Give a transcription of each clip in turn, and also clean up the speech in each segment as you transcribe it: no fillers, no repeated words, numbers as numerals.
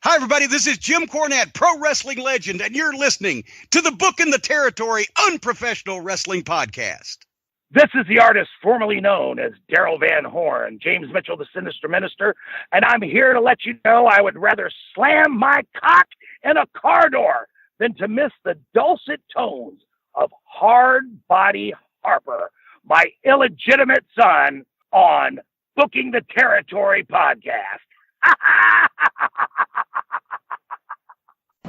Hi, everybody. This is Jim Cornette, pro wrestling legend, and you're listening to the Book in the Territory Unprofessional Wrestling Podcast. This is the artist formerly known as Daryl Van Horn, James Mitchell, the Sinister Minister, and I'm here to let you know I would rather slam my cock in a car door than to miss the dulcet tones of Hard Body Harper, my illegitimate son, on Booking the Territory podcast.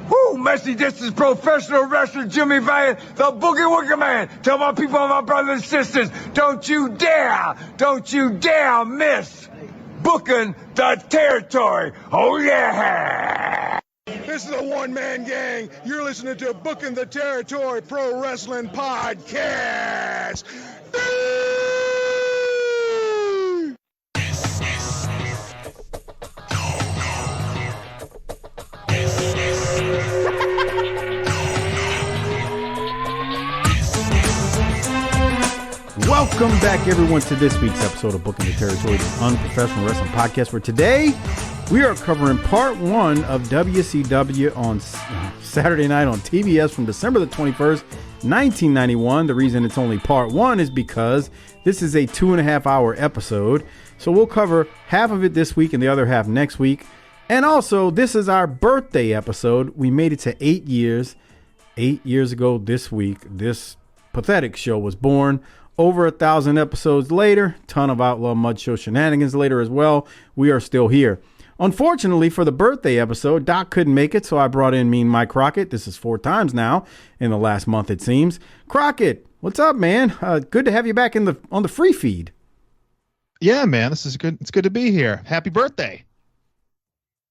Whoo, Messi, this is professional wrestler Jimmy Valiant, the Boogie Woogie Man. Tell my people, my brothers and sisters, don't you dare miss Booking the Territory. Oh, yeah. This is a one-man gang. You're listening to Booking the Territory Pro Wrestling Podcast. Welcome back, everyone, to this week's episode of Booking the Territory, the Unprofessional Wrestling Podcast, where today we are covering part one of WCW on Saturday Night on TBS from December the 21st, 1991. The reason it's only part one is because this is a 2.5-hour episode. So we'll cover half of it this week and the other half next week. And also, this is our birthday episode. We made it to 8 years. 8 years ago this week, this pathetic show was born. Over 1,000 episodes later, ton of Outlaw Mud Show shenanigans later as well, we are still here. Unfortunately, for the birthday episode, Doc couldn't make it, so I brought in Mean Mike Crockett. This is 4 times now in the last month, it seems. Crockett, what's up, man? Good to have you back on the free feed. Yeah, man, this is good. It's good to be here. Happy birthday.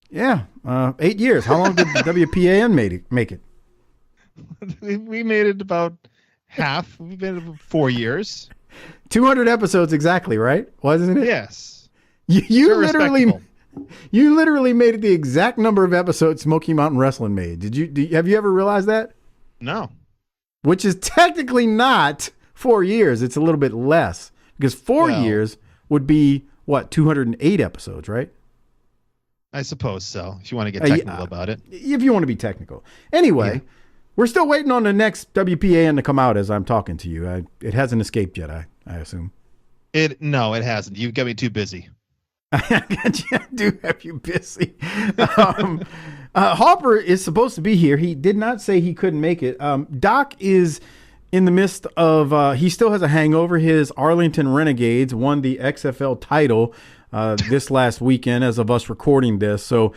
Yeah, 8 years. How long did the WPAN make it? We made it about half. We've been about 4 years. 200 episodes exactly, right? Wasn't it? Yes. You literally made it the exact number of episodes Smoky Mountain Wrestling made. Have you ever realized that? No. Which is technically not 4 years. It's a little bit less because 4 years would be what, 208 episodes, right? I suppose so. If you want to get technical about it. If you want to be technical. Anyway. Yeah. We're still waiting on the next WPAN to come out as I'm talking to you. It hasn't escaped yet, I assume. No, it hasn't. You've got me too busy. I do have you busy. Harper is supposed to be here. He did not say he couldn't make it. Doc is in the midst of, he still has a hangover. His Arlington Renegades won the XFL title this last weekend as of us recording this. So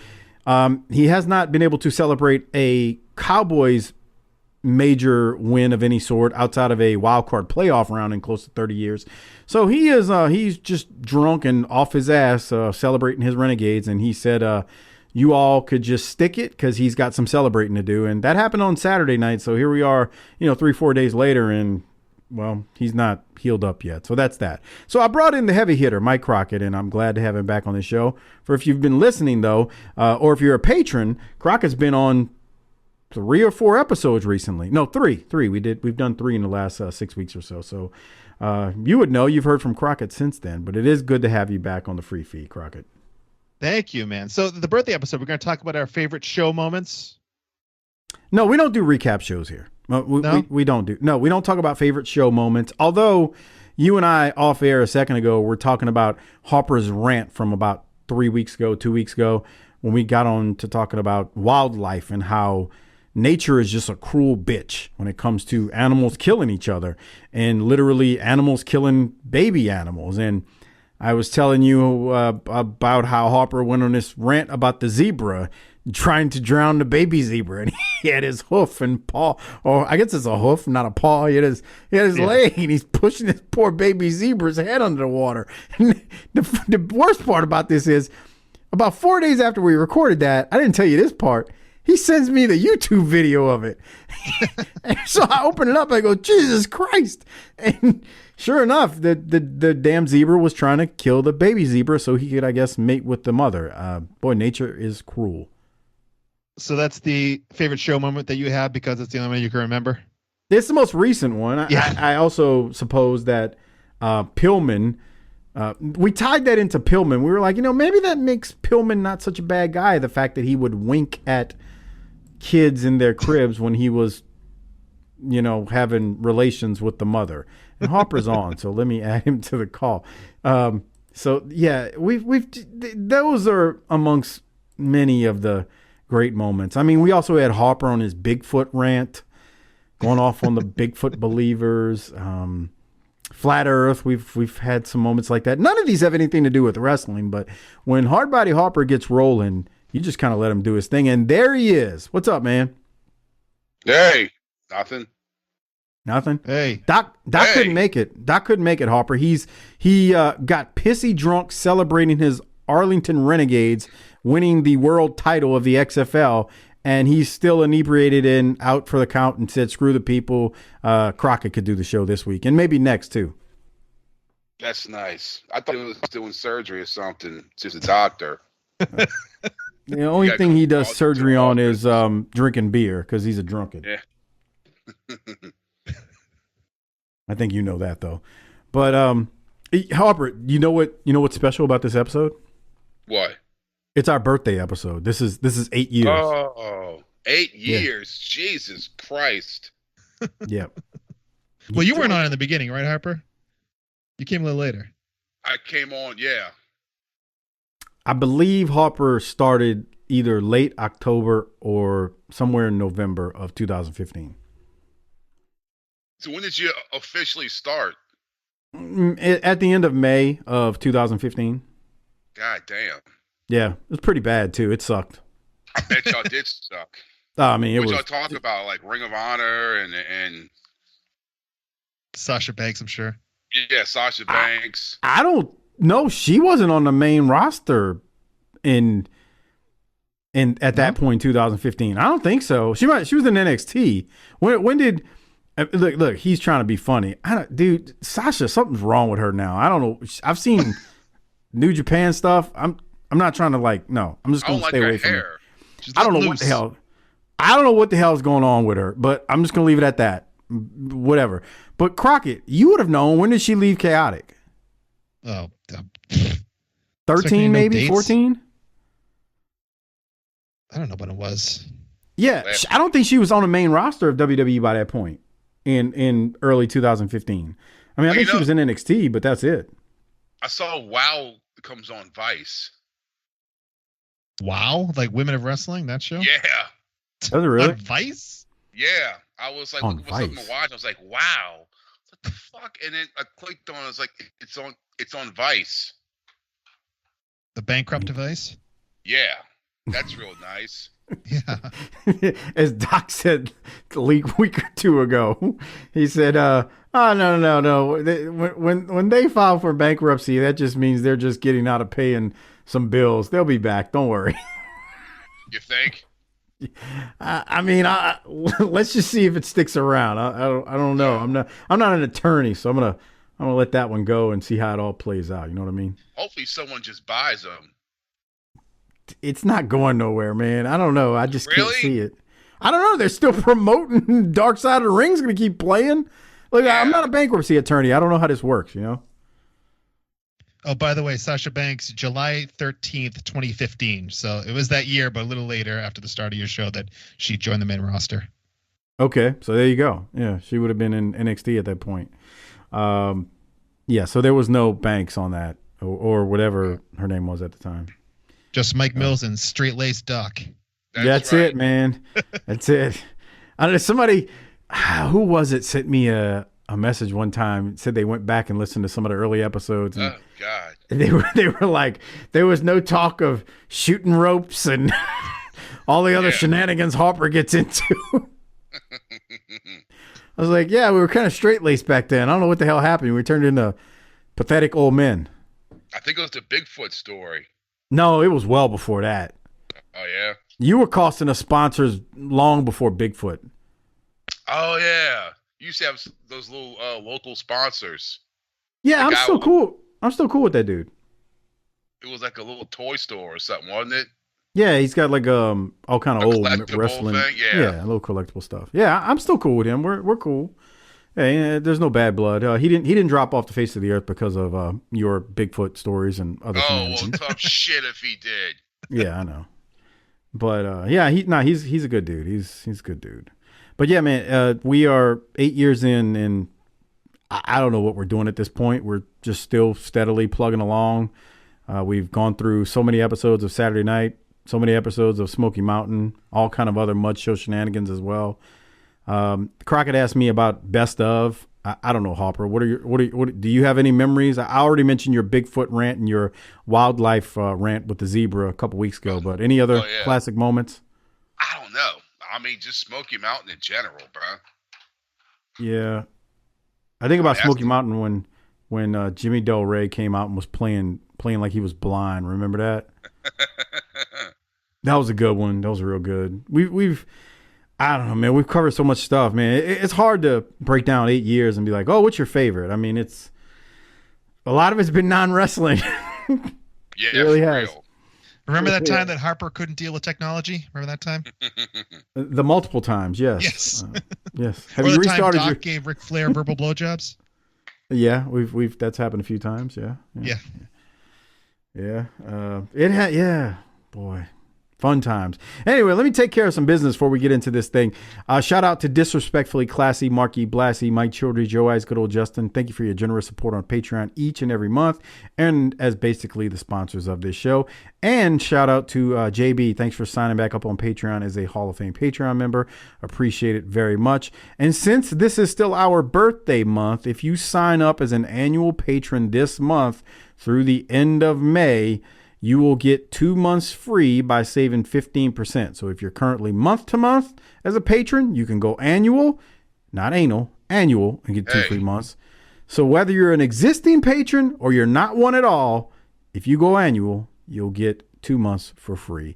he has not been able to celebrate a Cowboys major win of any sort outside of a wild card playoff round in close to 30 years. So he's just drunk and off his ass celebrating his Renegades. And he said, you all could just stick it because he's got some celebrating to do. And that happened on Saturday night. So here we are, 3-4 days later, and well, he's not healed up yet. So that's that. So I brought in the heavy hitter, Mike Crockett, and I'm glad to have him back on the show. For if you've been listening, though, or if you're a patron, Crockett's been on 3 or 4 episodes recently. No, 3. We've done 3 in the last 6 weeks or so. So you would know. You've heard from Crockett since then, but it is good to have you back on the free feed, Crockett. Thank you, man. So the birthday episode, we're going to talk about our favorite show moments. No, we don't do recap shows here. We don't do. No, we don't talk about favorite show moments. Although you and I off air a second ago were talking about Harper's rant from about 2 weeks ago, when we got on to talking about wildlife and how nature is just a cruel bitch when it comes to animals killing each other and literally animals killing baby animals. And I was telling you about how Harper went on this rant about the zebra trying to drown the baby zebra, and he had his hoof and paw, or I guess it's a hoof, not a paw. He had his leg, and he's pushing this poor baby zebra's head under the water. And the worst part about this is about 4 days after we recorded that, I didn't tell you this part, he sends me the YouTube video of it. And so I open it up. I go, Jesus Christ. And sure enough, the damn zebra was trying to kill the baby zebra so he could, I guess, mate with the mother. Boy, nature is cruel. So that's the favorite show moment that you have because it's the only one you can remember? It's the most recent one. Yeah. I also suppose that Pillman We tied that into Pillman. We were like, maybe that makes Pillman not such a bad guy. The fact that he would wink at kids in their cribs when he was, having relations with the mother. And Harper's on, so let me add him to the call. So yeah, those are amongst many of the great moments. I mean, we also had Harper on his Bigfoot rant, going off on the Bigfoot believers. Flat Earth, we've had some moments like that. None of these have anything to do with wrestling, but when Hardbody Harper gets rolling, you just kind of let him do his thing. And there he is. What's up, man? Hey, nothing. Nothing. Hey, Doc couldn't make it. Doc couldn't make it. Harper. He got pissy drunk celebrating his Arlington Renegades winning the world title of the XFL, and he's still inebriated and out for the count. And said, "Screw the people." Crockett could do the show this week and maybe next too. That's nice. I thought he was doing surgery or something. Just a doctor. The only thing he does surgery on is drinking beer because he's a drunken. Yeah. I think you know that though. But Harper, you know what's special about this episode? What? It's our birthday episode. This is 8 years. Oh, 8 years. Yeah. Jesus Christ. Yep. Well, you weren't on in the beginning, right, Harper? You came a little later. I came on, yeah. I believe Harper started either late October or somewhere in November of 2015. So when did you officially start? At the end of May of 2015. God damn. Yeah, it was pretty bad too. It sucked. I bet y'all did suck. I mean, what y'all talk about, like Ring of Honor and Sasha Banks, I'm sure. Yeah, Sasha Banks. I don't know. She wasn't on the main roster at that point in 2015. I don't think so. She was in NXT. When did look, he's trying to be funny. Dude, Sasha, something's wrong with her now. I don't know. I've seen New Japan stuff. I'm not trying to no. I'm just going to stay away from her. I don't know what the hell. I don't know what the hell is going on with her, but I'm just going to leave it at that. Whatever. But Crockett, you would have known. When did she leave Chaotic? Oh, 13 maybe, 14? I don't know when it was. Yeah, I don't think she was on the main roster of WWE by that point in early 2015. I mean, I think she was in NXT, but that's it. I saw WoW comes on Vice. WoW? Like Women of Wrestling, that show? Yeah. Does it really? On Vice? Yeah. I was like, looking for something to watch. I was like, wow. What the fuck? And then I clicked on it. I was like, it's on Vice. The bankrupt device? Yeah. That's real nice. Yeah. As Doc said a week or two ago, he said, oh, no. When they file for bankruptcy, that just means they're just getting out of paying some bills. They'll be back. Don't worry. You think? I mean, let's just see if it sticks around. I don't know. I'm not an attorney, so I'm gonna let that one go and see how it all plays out. You know what I mean? Hopefully someone just buys them. It's not going nowhere, man. I don't know. I just can't see it. I don't know. They're still promoting Dark Side of the Ring's going to keep playing. Look, yeah. I'm not a bankruptcy attorney. I don't know how this works, you know? Oh, by the way, Sasha Banks, July 13th, 2015. So it was that year, but a little later after the start of your show that she joined the main roster. Okay. So there you go. Yeah. She would have been in NXT at that point. Yeah. So there was no Banks on that or whatever her name was at the time. Just Mike Mills and Straight-Laced Doc. That's right. It, man. That's it. I don't know, somebody, who was it, sent me a message one time, said they went back and listened to some of the early episodes. And oh, God. They were like, there was no talk of shooting ropes and all the other shenanigans Harper gets into. I was like, yeah, we were kind of straight-laced back then. I don't know what the hell happened. We turned into pathetic old men. I think it was the Bigfoot story. No, it was well before that. Oh, yeah? You were costing us sponsors long before Bigfoot. Oh, yeah. You used to have those little local sponsors. Yeah, I'm still cool. I'm still cool with that dude. It was like a little toy store or something, wasn't it? Yeah, he's got like all kind of old wrestling thing? Yeah, a little collectible stuff. Yeah, I'm still cool with him. We're cool. Hey, there's no bad blood. He didn't drop off the face of the earth because of your Bigfoot stories and other shenanigans. Well, tough shit if he did. Yeah, I know. But he's a good dude. He's a good dude. But yeah, man, we are 8 years in, and I don't know what we're doing at this point. We're just still steadily plugging along. We've gone through so many episodes of Saturday Night, so many episodes of Smoky Mountain, all kind of other mud show shenanigans as well. Crockett asked me about best of. I don't know, Harper. What do you have any memories? I already mentioned your Bigfoot rant and your wildlife rant with the zebra a couple weeks ago, but any other classic moments? I don't know. I mean, just Smoky Mountain in general, bro. Yeah. I think about Smoky Mountain when Jimmy Del Rey came out and was playing like he was blind. Remember that? That was a good one. That was real good. We've I don't know, man. We've covered so much stuff, man. It's hard to break down 8 years and be like, oh, what's your favorite? I mean, it's a lot of it's been non-wrestling. Yeah, it really has. Real. Remember that time that Harper couldn't deal with technology? Remember that time? The multiple times, yes. Yes. Yes. Have or you the restarted time Doc gave Ric Flair verbal blowjobs? Yeah, we've that's happened a few times. Yeah. Boy. Fun times. Anyway, let me take care of some business before we get into this thing. Shout out to Disrespectfully Classy, Marky Blassie, Mike Childry, Joe Eyes, good old Justin. Thank you for your generous support on Patreon each and every month, and as basically the sponsors of this show. And shout out to JB. Thanks for signing back up on Patreon as a Hall of Fame Patreon member. Appreciate it very much. And since this is still our birthday month, if you sign up as an annual patron this month through the end of May, you will get 2 months free by saving 15%. So if you're currently month to month as a patron, you can go annual, not anal, annual, and get 2 free months. So whether you're an existing patron or you're not one at all, if you go annual, you'll get 2 months for free.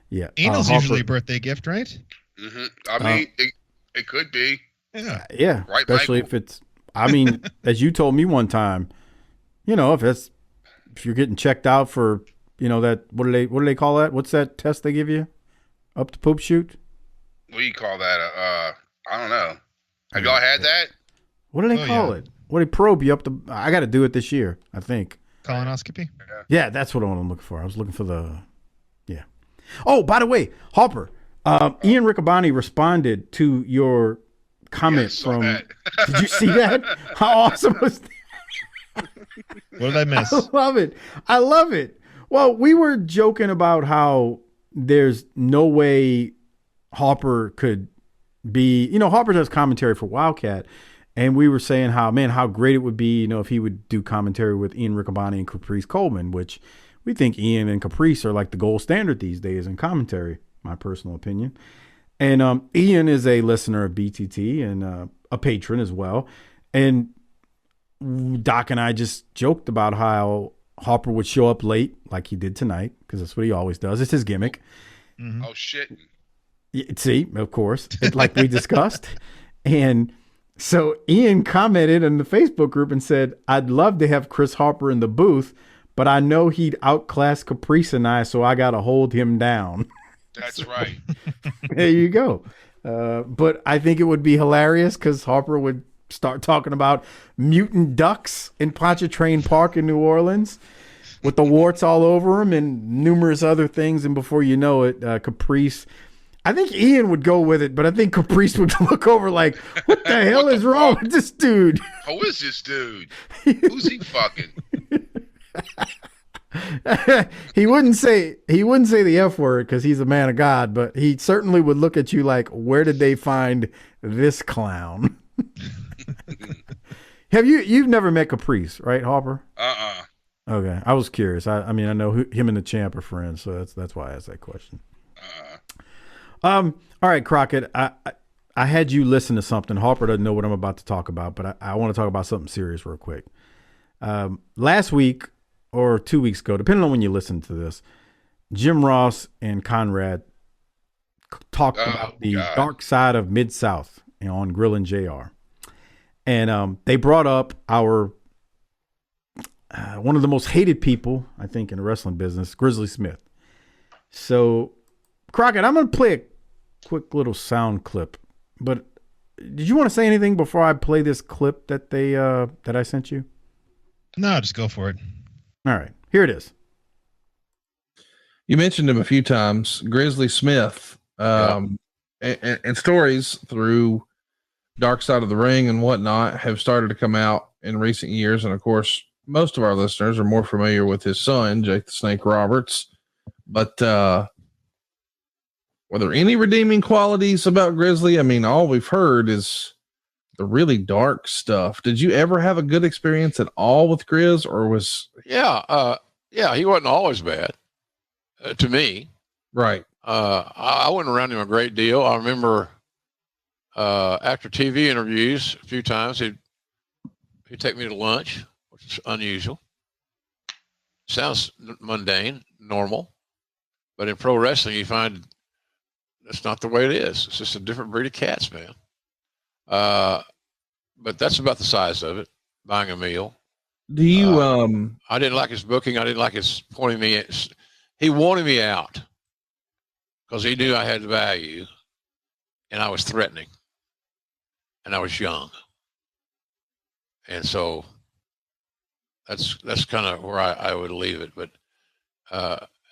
Yeah. Anal's usually a birthday gift, right? Mm-hmm. I mean, it could be. Yeah. Yeah. Right, especially Michael? if it's, I mean, as you told me one time, you know, if you're getting checked out for, you know, that, what do they call that? What's that test they give you? Up the poop chute? What do you call that? I don't know. Have y'all had that? What do they call it? What do they probe you up the, I got to do it this year, I think. Colonoscopy? Yeah, that's what I'm looking for. I was looking for yeah. Oh, by the way, Harper, Ian Riccaboni responded to your comment from, did you see that? How awesome was that? What did I miss? I love it. Well, we were joking about how there's no way Harper could be, you know, Harper does commentary for Wildcat, and we were saying how great it would be, you know, if he would do commentary with Ian Riccaboni and Caprice Coleman, which we think Ian and Caprice are like the gold standard these days in commentary, my personal opinion. And Ian is a listener of BTT and a patron as well. And Doc and I just joked about how Harper would show up late like he did tonight, because that's what he always does. It's his gimmick. Mm-hmm. Oh, shit. See, of course, like we discussed. And so Ian commented in the Facebook group and said, I'd love to have Chris Harper in the booth, but I know he'd outclass Caprice and I, so I got to hold him down. That's right. There you go. But I think it would be hilarious because Harper would start talking about mutant ducks in Pontchartrain Park in New Orleans with the warts all over them and numerous other things. And before you know it, Caprice, I think Ian would go with it, but I think Caprice would look over like, what the hell is wrong with this dude? Who is this dude? Who's he fucking? He wouldn't say the F word because he's a man of God, but he certainly would look at you like, where did they find this clown? You've never met Caprice, right, Harper? Okay, I was curious. I mean, I know him and the Champ are friends, so that's why I asked that question. All right, Crockett. I had you listen to something. Harper doesn't know what I'm about to talk about, but I want to talk about something serious real quick. Last week or 2 weeks ago, depending on when you listen to this, Jim Ross and Conrad talked about the dark side of Mid-South, you know, on Grillin' JR. And they brought up our one of the most hated people, I think, in the wrestling business, Grizzly Smith. So, Crockett, I'm going to play a quick little sound clip. But did you want to say anything before I play this clip that that I sent you? No, just go for it. All right, here it is. You mentioned him a few times, Grizzly Smith, and stories through Dark Side of the Ring and whatnot have started to come out in recent years. And of course, most of our listeners are more familiar with his son, Jake the Snake Roberts. But were there any redeeming qualities about Grizzly? I mean, all we've heard is the really dark stuff. Did you ever have a good experience at all with Grizz, or was? Yeah, he wasn't always bad to me. Right. I went around him a great deal. I remember after TV interviews a few times, he'd take me to lunch, which is unusual. Sounds mundane, normal, but in pro wrestling, you find that's not the way it is. It's just a different breed of cats, man. But that's about the size of it. Buying a meal. Do you? I didn't like his booking. I didn't like his pointing me. He wanted me out because he knew I had value, and I was threatening, and I was young, and so that's kind of where I would leave it. But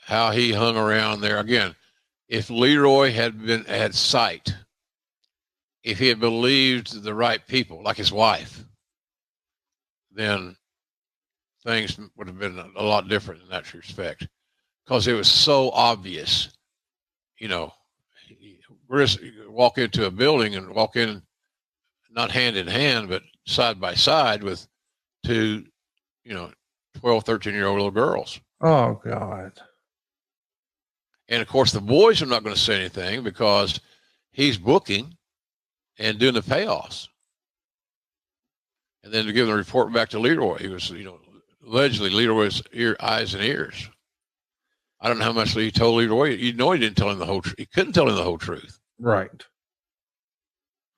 how he hung around there again. If Leroy had sight, if he had believed the right people, like his wife, then things would have been a lot different in that respect, because it was so obvious. You know, walk into a building and walk in, not hand in hand, but side by side with two, 12, 13-year-old little girls. Oh, God. And of course, the boys are not going to say anything because he's booking and doing the payoffs. And then to give the report back to Leroy, he was, allegedly Leroy's eyes and ears. I don't know how much he told Leroy. He didn't tell him the whole truth. He couldn't tell him the whole truth. Right.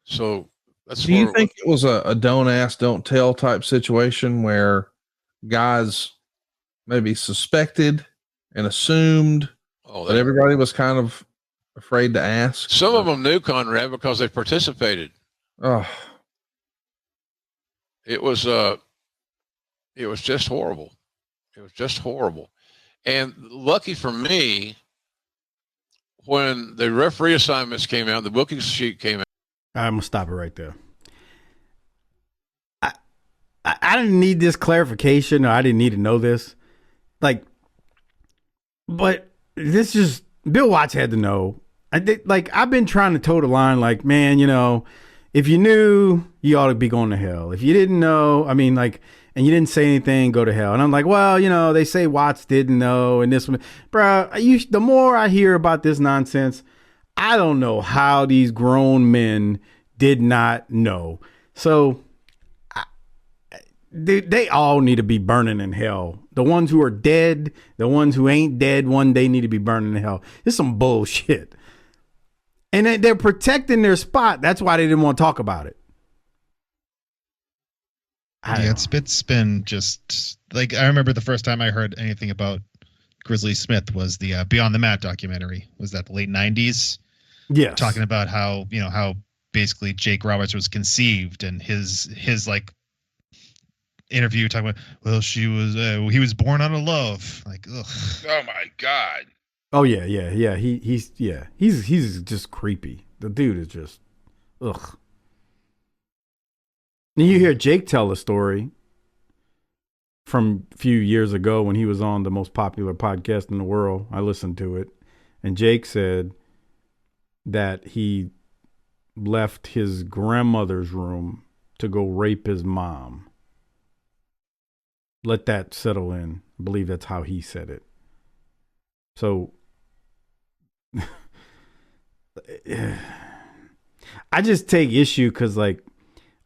So that's. Do you think it was a don't ask, don't tell type situation where guys maybe suspected and assumed, that everybody was kind of afraid to ask? Some of them knew Conrad because they participated. Oh, it was just horrible. It was just horrible. And lucky for me, when the referee assignments came out, the booking sheet came out. I'm gonna stop it right there. I didn't need this clarification, or I didn't need to know this. But this just Bill Watts had to know. I've been trying to toe the line. Man, if you knew, you ought to be going to hell. If you didn't know, and you didn't say anything, go to hell. And I'm like, well, they say Watts didn't know, and this one, bro. The more I hear about this nonsense, I don't know how these grown men did not know. So they all need to be burning in hell. The ones who are dead, the ones who ain't dead one day need to be burning in hell. It's some bullshit. And they're protecting their spot. That's why they didn't want to talk about it. It's been just I remember the first time I heard anything about Grizzly Smith was the Beyond the Mat documentary. Was that the late 90s? Yes. Talking about how, how basically Jake Roberts was conceived, and his interview talking about, well, he was born out of love. Ugh. Oh my God. Oh yeah. He's just creepy. The dude is just, ugh. And you hear Jake tell a story from a few years ago when he was on the most popular podcast in the world. I listened to it, and Jake said that he left his grandmother's room to go rape his mom. Let that settle in. I believe that's how he said it. So I just take issue because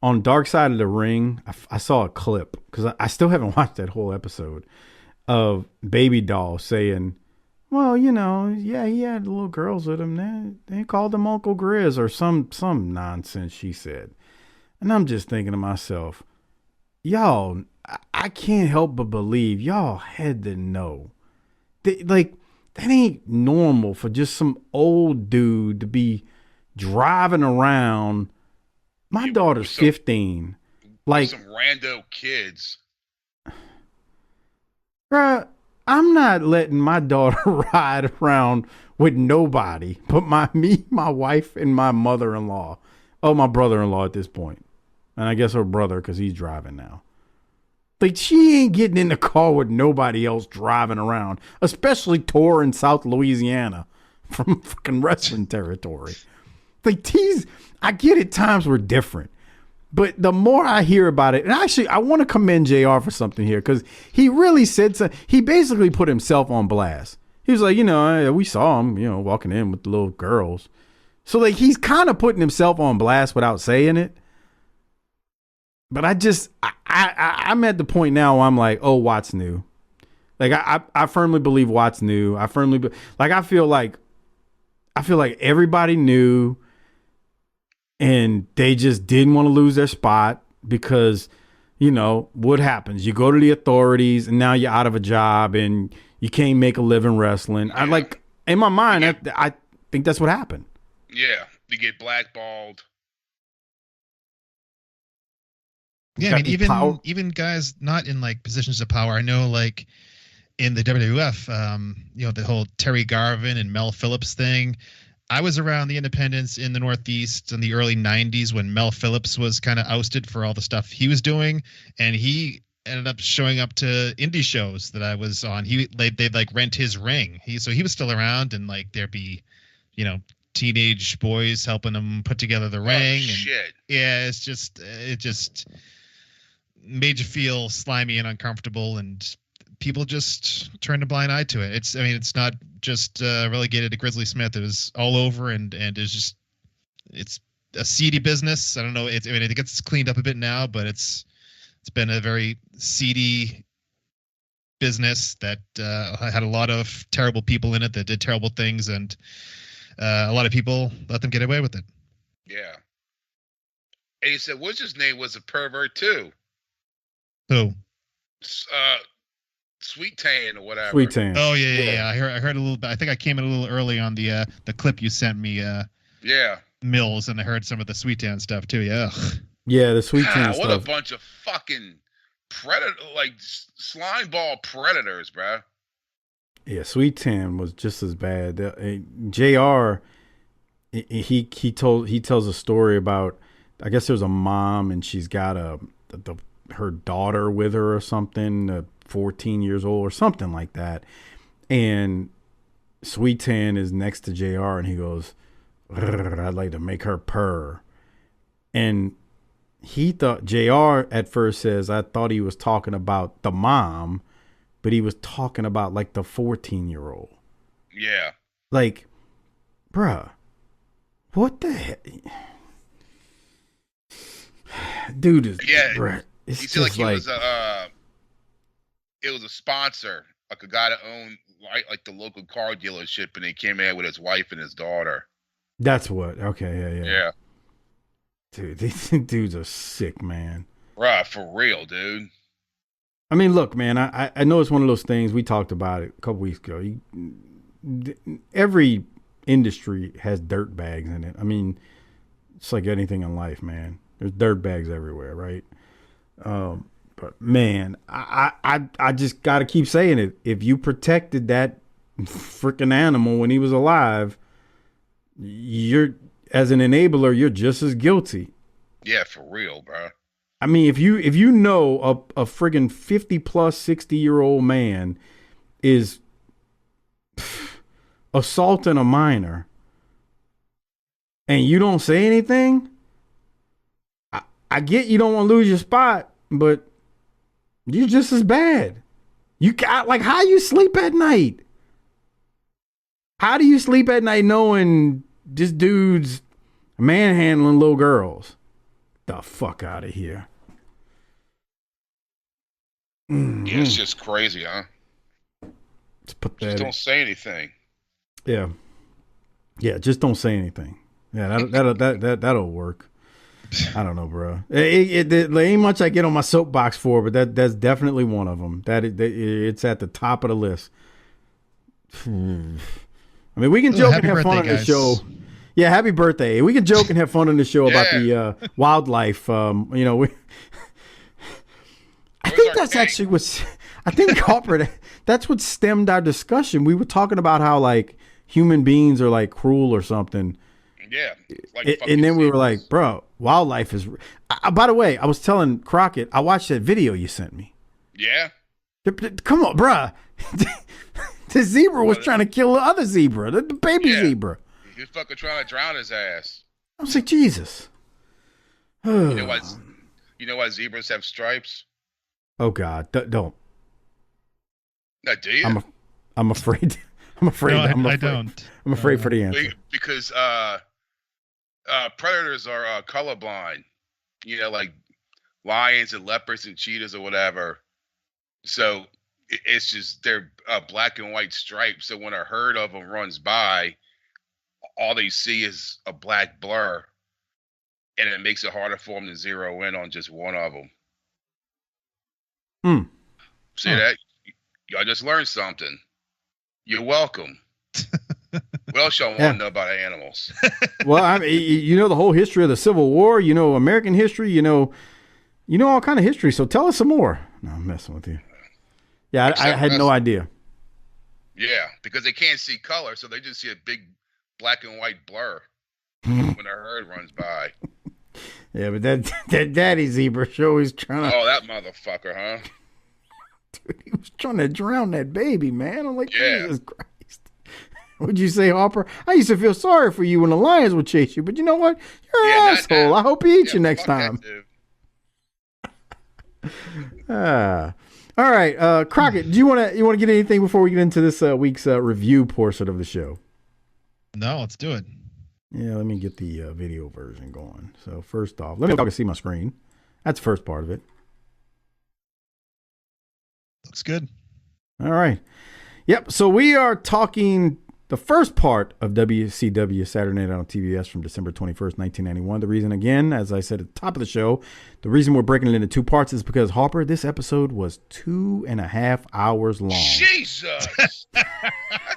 on Dark Side of the Ring, I saw a clip, because I still haven't watched that whole episode, of Baby Doll saying, well, he had little girls with him. They called him Uncle Grizz, or some nonsense she said. And I'm just thinking to myself, y'all, I can't help but believe y'all had to know. That ain't normal for just some old dude to be driving around My daughter's 15. Like some rando kids. Bruh, I'm not letting my daughter ride around with nobody but me, my wife, and my mother-in-law. Oh, my brother-in-law at this point. And I guess her brother, because he's driving now. Like, she ain't getting in the car with nobody else driving around, especially touring South Louisiana from fucking wrestling territory. Like, I get it, times were different. But the more I hear about it, and actually, I want to commend JR for something here, because he really said something. He basically put himself on blast. He was like, we saw him, walking in with the little girls. So, like, he's kind of putting himself on blast without saying it. But I'm at the point now where I'm like, oh, Watts knew. Like, I firmly believe Watts knew. I feel like everybody knew. And they just didn't want to lose their spot because, what happens? You go to the authorities and now you're out of a job and you can't make a living wrestling. Yeah. In my mind, I think that's what happened. Yeah, you get blackballed. Yeah, I mean, even guys not in like positions of power. I know, like in the WWF, the whole Terry Garvin and Mel Phillips thing. I was around the independents in the Northeast in the early 90s when Mel Phillips was kind of ousted for all the stuff he was doing. And he ended up showing up to indie shows that I was on. They'd like rent his ring. So he was still around, and like there'd be, teenage boys helping him put together the ring. Shit. Yeah, it just made you feel slimy and uncomfortable, and people just turned a blind eye to it. It's not just relegated to Grizzly Smith. It was all over, and it's a seedy business. I don't know. It gets cleaned up a bit now, but it's been a very seedy business that had a lot of terrible people in it that did terrible things, and a lot of people let them get away with it. Yeah. And he said, what's his name was a pervert too? Who? Sweet Tan or whatever. Sweet Tan. Oh yeah. I heard a little bit. I think I came in a little early on the clip you sent me. Yeah. Mills, and I heard some of the Sweet Tan stuff too. Yeah. Yeah, the Sweet Tan stuff. What a bunch of fucking slime ball predators, bro. Yeah, Sweet Tan was just as bad. JR, he tells a story about, I guess there's a mom and she's got her daughter with her or something, 14 years old or something like that. And Sweet Tan is next to JR and he goes, I'd like to make her purr. And he thought, JR at first says, I thought he was talking about the mom, but he was talking about like the 14-year-old. Yeah. Like, bruh, what the heck? Dude is, yeah. Bruh, it's he just said like he like, was it was a sponsor, like a guy that owned like the local car dealership, and he came in with his wife and his daughter. That's what. Okay, Yeah. Dude, these dudes are sick, man. Right, for real, dude. I mean, look, man, I know it's one of those things. We talked about it a couple weeks ago. Every industry has dirt bags in it. I mean, it's like anything in life, man. There's dirt bags everywhere, right? But man, I just got to keep saying it. If you protected that freaking animal when he was alive, you're, as an enabler, you're just as guilty. Yeah, for real, bro. I mean, if you know a friggin' 50 plus 60-year-old man is assaulting a minor and you don't say anything, I get you don't want to lose your spot, but you're just as bad. You got, like, how you sleep at night? How do you sleep at night knowing this dude's manhandling little girls? The fuck out of here. Yeah, it's just crazy, huh? It's pathetic. Just don't say anything. Yeah, just don't say anything. Yeah, that'll work. I don't know, bro. There ain't much I get on my soapbox for, but that's definitely one of them. It's at the top of the list. I mean, we can joke and have fun on the show. Yeah, happy birthday. We can joke and have fun on the show about the wildlife. I think that's actually what's. I think Harper. That's what stemmed our discussion. We were talking about how like human beings are like cruel or something. Yeah. And then we were like, bro, wildlife is. By the way, I was telling Crockett, I watched that video you sent me. Yeah. Come on, bruh. The zebra was trying to kill the other zebra, the baby zebra. He was fucking trying to drown his ass. I was like, Jesus. You know why zebras have stripes? Oh God, don't. No, do you? I'm afraid. I'm afraid. No, I'm I afraid. don't. I'm afraid for the answer. Because predators are colorblind. You know, like lions and leopards and cheetahs or whatever. So it's just they're black and white stripes. So when a herd of them runs by, all they see is a black blur, and it makes it harder for them to zero in on just one of them. See that? Y'all just learned something. You're welcome. What else y'all want to know about animals? Well, I mean, you know the whole history of the Civil War. You know American history. You know all kind of history. So tell us some more. No, I'm messing with you. Yeah, I had no idea. Yeah, because they can't see color, so they just see a big black and white blur when a herd runs by. Yeah, but that daddy zebra show is trying to. Oh, that motherfucker, huh? Dude, he was trying to drown that baby, man. I'm like, Jesus Christ. What'd you say, Harper? I used to feel sorry for you when the lions would chase you, but you know what? You're an asshole. I hope he eats you next time. All right, Crockett, do you want to get anything before we get into this week's review portion of the show? No, let's do it. Yeah, let me get the video version going. So first off, let me know if I can see my screen. That's the first part of it. Looks good. All right. Yep. So we are talking the first part of WCW Saturday Night on TBS from December 21st, 1991. The reason, again, as I said at the top of the show, the reason we're breaking it into two parts is because, Harper, this episode was 2.5 hours long. Jesus! That's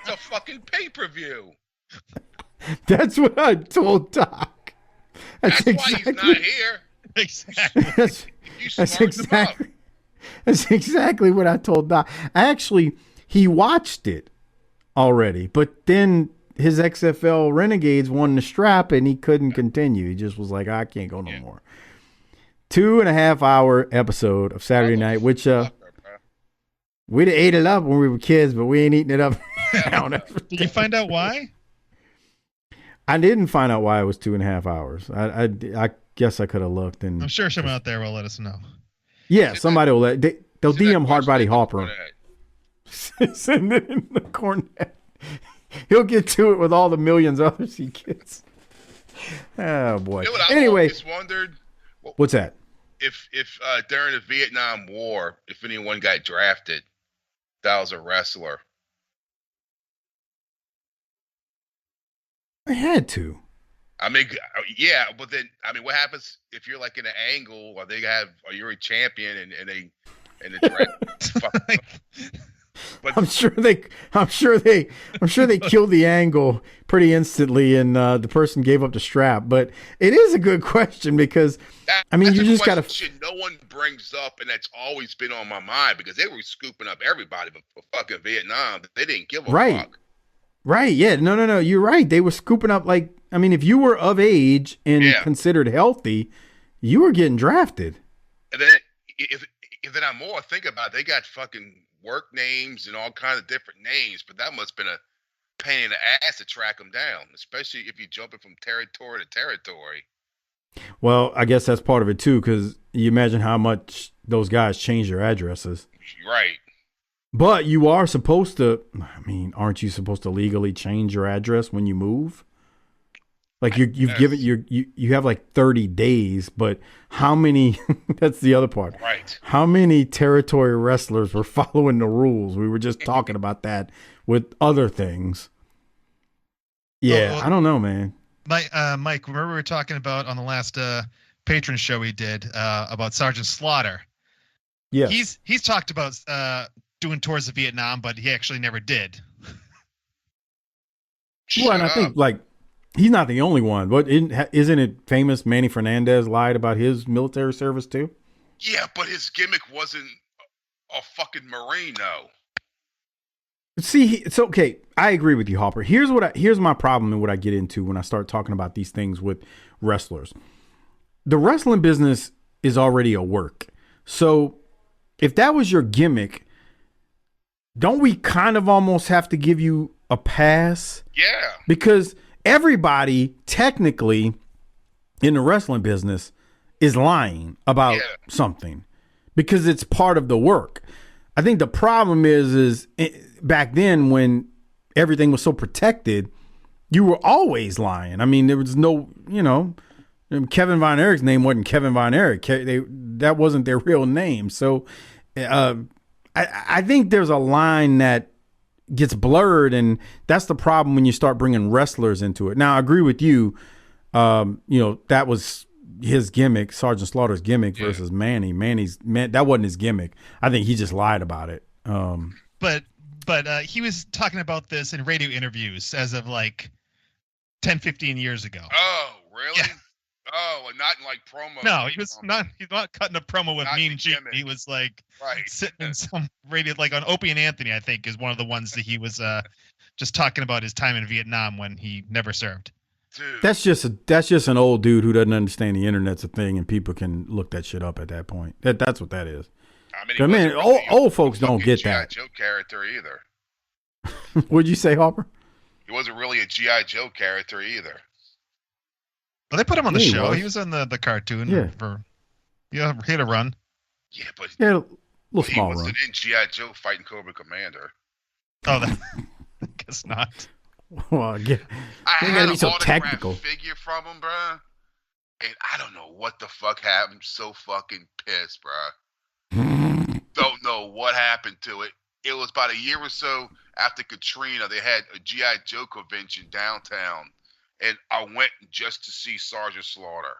a fucking pay-per-view. That's what I told Doc. That's why he's not here. Exactly. That's exactly what I told Doc. Actually, he watched it already, but then his XFL Renegades won the strap and he couldn't continue. He just was like, I can't go no more. 2.5 hour episode of Saturday Night, which we'd have ate it up when we were kids, but we ain't eating it up now. Did you find out why? I didn't find out why it was 2.5 hours. I guess I could have looked. And I'm sure someone out there will let us know. Yeah, somebody will they'll DM Hardbody Harper. Send it in the cornet. He'll get to it with all the millions of others he gets. Oh boy. You know what anyway, I always wondered? What's that? If during the Vietnam War, if anyone got drafted, that was a wrestler. I had to. I mean, yeah, but then what happens if you're like in an angle, or you're a champion and the draft? But I'm sure they killed the angle pretty instantly, and the person gave up the strap. But it is a good question because you just got to. No one brings up, and that's always been on my mind because they were scooping up everybody for fucking Vietnam. They didn't give a fuck. Right. Yeah. No. You're right. They were scooping up if you were of age and considered healthy, you were getting drafted. And then if then I'm more think about it, they got fucking work names and all kinds of different names, but that must have been a pain in the ass to track them down, especially if you're jumping from territory to territory. Well, I guess that's part of it too, because you imagine how much those guys change their addresses. Right. But you are supposed to, aren't you supposed to legally change your address when you move? Like you have like 30 days, but how many, that's the other part. Right. How many territory wrestlers were following the rules? We were just talking about that with other things. Yeah, I don't know, man. Mike, remember we were talking about on the last patron show we did about Sergeant Slaughter? Yeah. He's talked about doing tours of Vietnam, but he actually never did. Well, and I think He's not the only one. But isn't it famous Manny Fernandez lied about his military service too? Yeah, but his gimmick wasn't a fucking Marine, though. See, it's okay. I agree with you, Harper. Here's my problem and what I get into when I start talking about these things with wrestlers. The wrestling business is already a work. So if that was your gimmick, don't we kind of almost have to give you a pass? Yeah. Because everybody technically in the wrestling business is lying about something because it's part of the work. I think the problem is back then when everything was so protected, you were always lying. I mean, there was no, Kevin Von Erich's name wasn't Kevin Von Erich. That wasn't their real name. So I think there's a line that gets blurred, and that's the problem when you start bringing wrestlers into it. Now, I agree with you. That was his gimmick, Sergeant Slaughter's gimmick versus Manny. That wasn't his gimmick. I think he just lied about it. But he was talking about this in radio interviews as of like 10, 15 years ago. Oh, really? Yeah. Oh, and not in like promo. No, he's not cutting a promo with Not Mean the Gene. gimmick. He was like Right. sitting in some radio, like on Opie and Anthony, I think, is one of the ones that he was just talking about his time in Vietnam when he never served. Dude. That's just an old dude who doesn't understand the internet's a thing, and people can look that shit up at that point. That's what that is. I mean, old folks don't get G.I. that. Joe character either. What'd you say, Harper? He wasn't really a G.I. Joe character either. Well, they put him on the He show. was. He was on the cartoon. He had a run. Yeah, but Yeah, a little he small wasn't run. in G.I. Joe fighting Cobra Commander. Oh, I guess not. Well, yeah. I They had gotta an be so autographed technical. figure from him, bruh. And I don't know what the fuck happened. I'm so fucking pissed, bruh. Don't know what happened to it. It was about a year or so after Katrina. They had a G.I. Joe convention downtown. And I went just to see Sergeant Slaughter.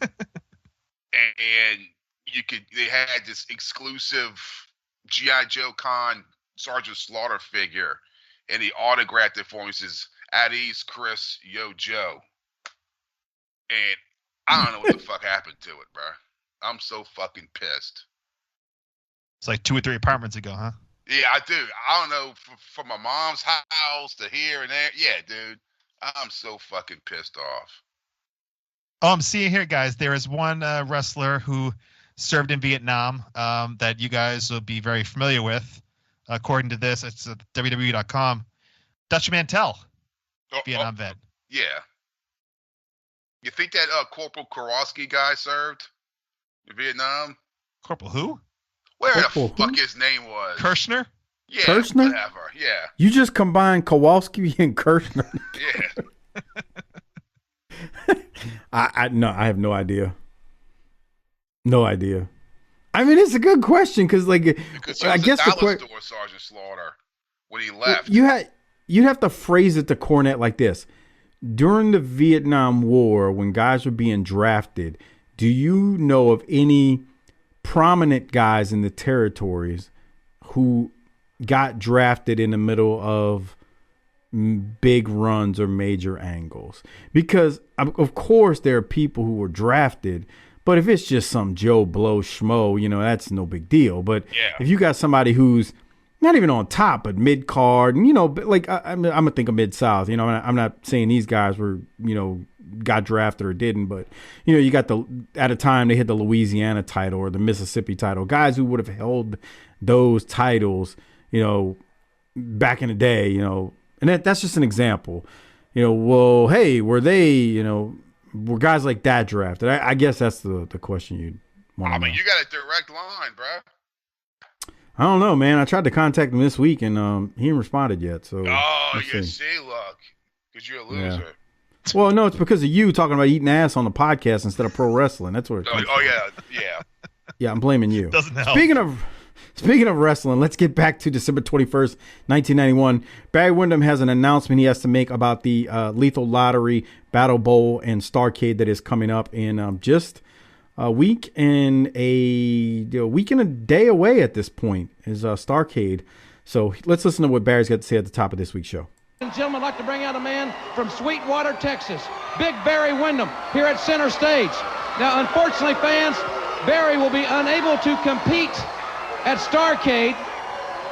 and they had this exclusive G.I. Joe Con Sergeant Slaughter figure. And he autographed it for me. He says, "At ease, Chris, yo, Joe." And I don't know what the fuck happened to it, bro. I'm so fucking pissed. It's like 2 or 3 apartments ago, huh? Yeah, I do. I don't know, from my mom's house to here and there. Yeah, dude. I'm so fucking pissed off. Oh, I'm seeing here, guys. There is one wrestler who served in Vietnam that you guys will be very familiar with. According to this, it's WWE.com. Dutch Mantel, Vietnam vet. Yeah. You think that Corporal Kowalski guy served in Vietnam? Corporal who? Where Corporal the fuck who? his name was? Kirshner? Yeah, Kirshner? whatever. Yeah. You just combined Kowalski and Kirshner. Yeah. I have no idea. No idea. I mean, it's a good question because, like, Because he was I guess a the dollar question store Sergeant Slaughter when he left. you'd have to phrase it to Cornette like this: during the Vietnam War, when guys were being drafted, do you know of any prominent guys in the territories who got drafted in the middle of big runs or major angles? Because of course there are people who were drafted, but if it's just some Joe Blow schmo, that's no big deal. But if you got somebody who's not even on top, but mid card, and like I'm gonna think of mid South. I'm not saying these guys were got drafted or didn't, but you got at a time they hit the Louisiana title or the Mississippi title, guys who would have held those titles, back in the day, and that's just an example. Well, hey, were they, were guys like that drafted? I guess that's the question you'd want to know. You got a direct line, bro. I don't know, man. I tried to contact him this week, and he ain't responded yet. So you see, look, because you're a loser. Yeah. Well, no, it's because of you talking about eating ass on the podcast instead of pro wrestling. That's what it comes from. Yeah. Yeah, I'm blaming you. Doesn't help. Speaking of wrestling, let's get back to December 21st, 1991. Barry Windham has an announcement he has to make about the Lethal Lottery, Battle Bowl, and Starrcade that is coming up in just a week and a day away at this point is Starrcade. So let's listen to what Barry's got to say at the top of this week's show. Gentlemen, I'd like to bring out a man from Sweetwater, Texas, Big Barry Windham, here at center stage. Now, unfortunately, fans, Barry will be unable to compete at Starrcade,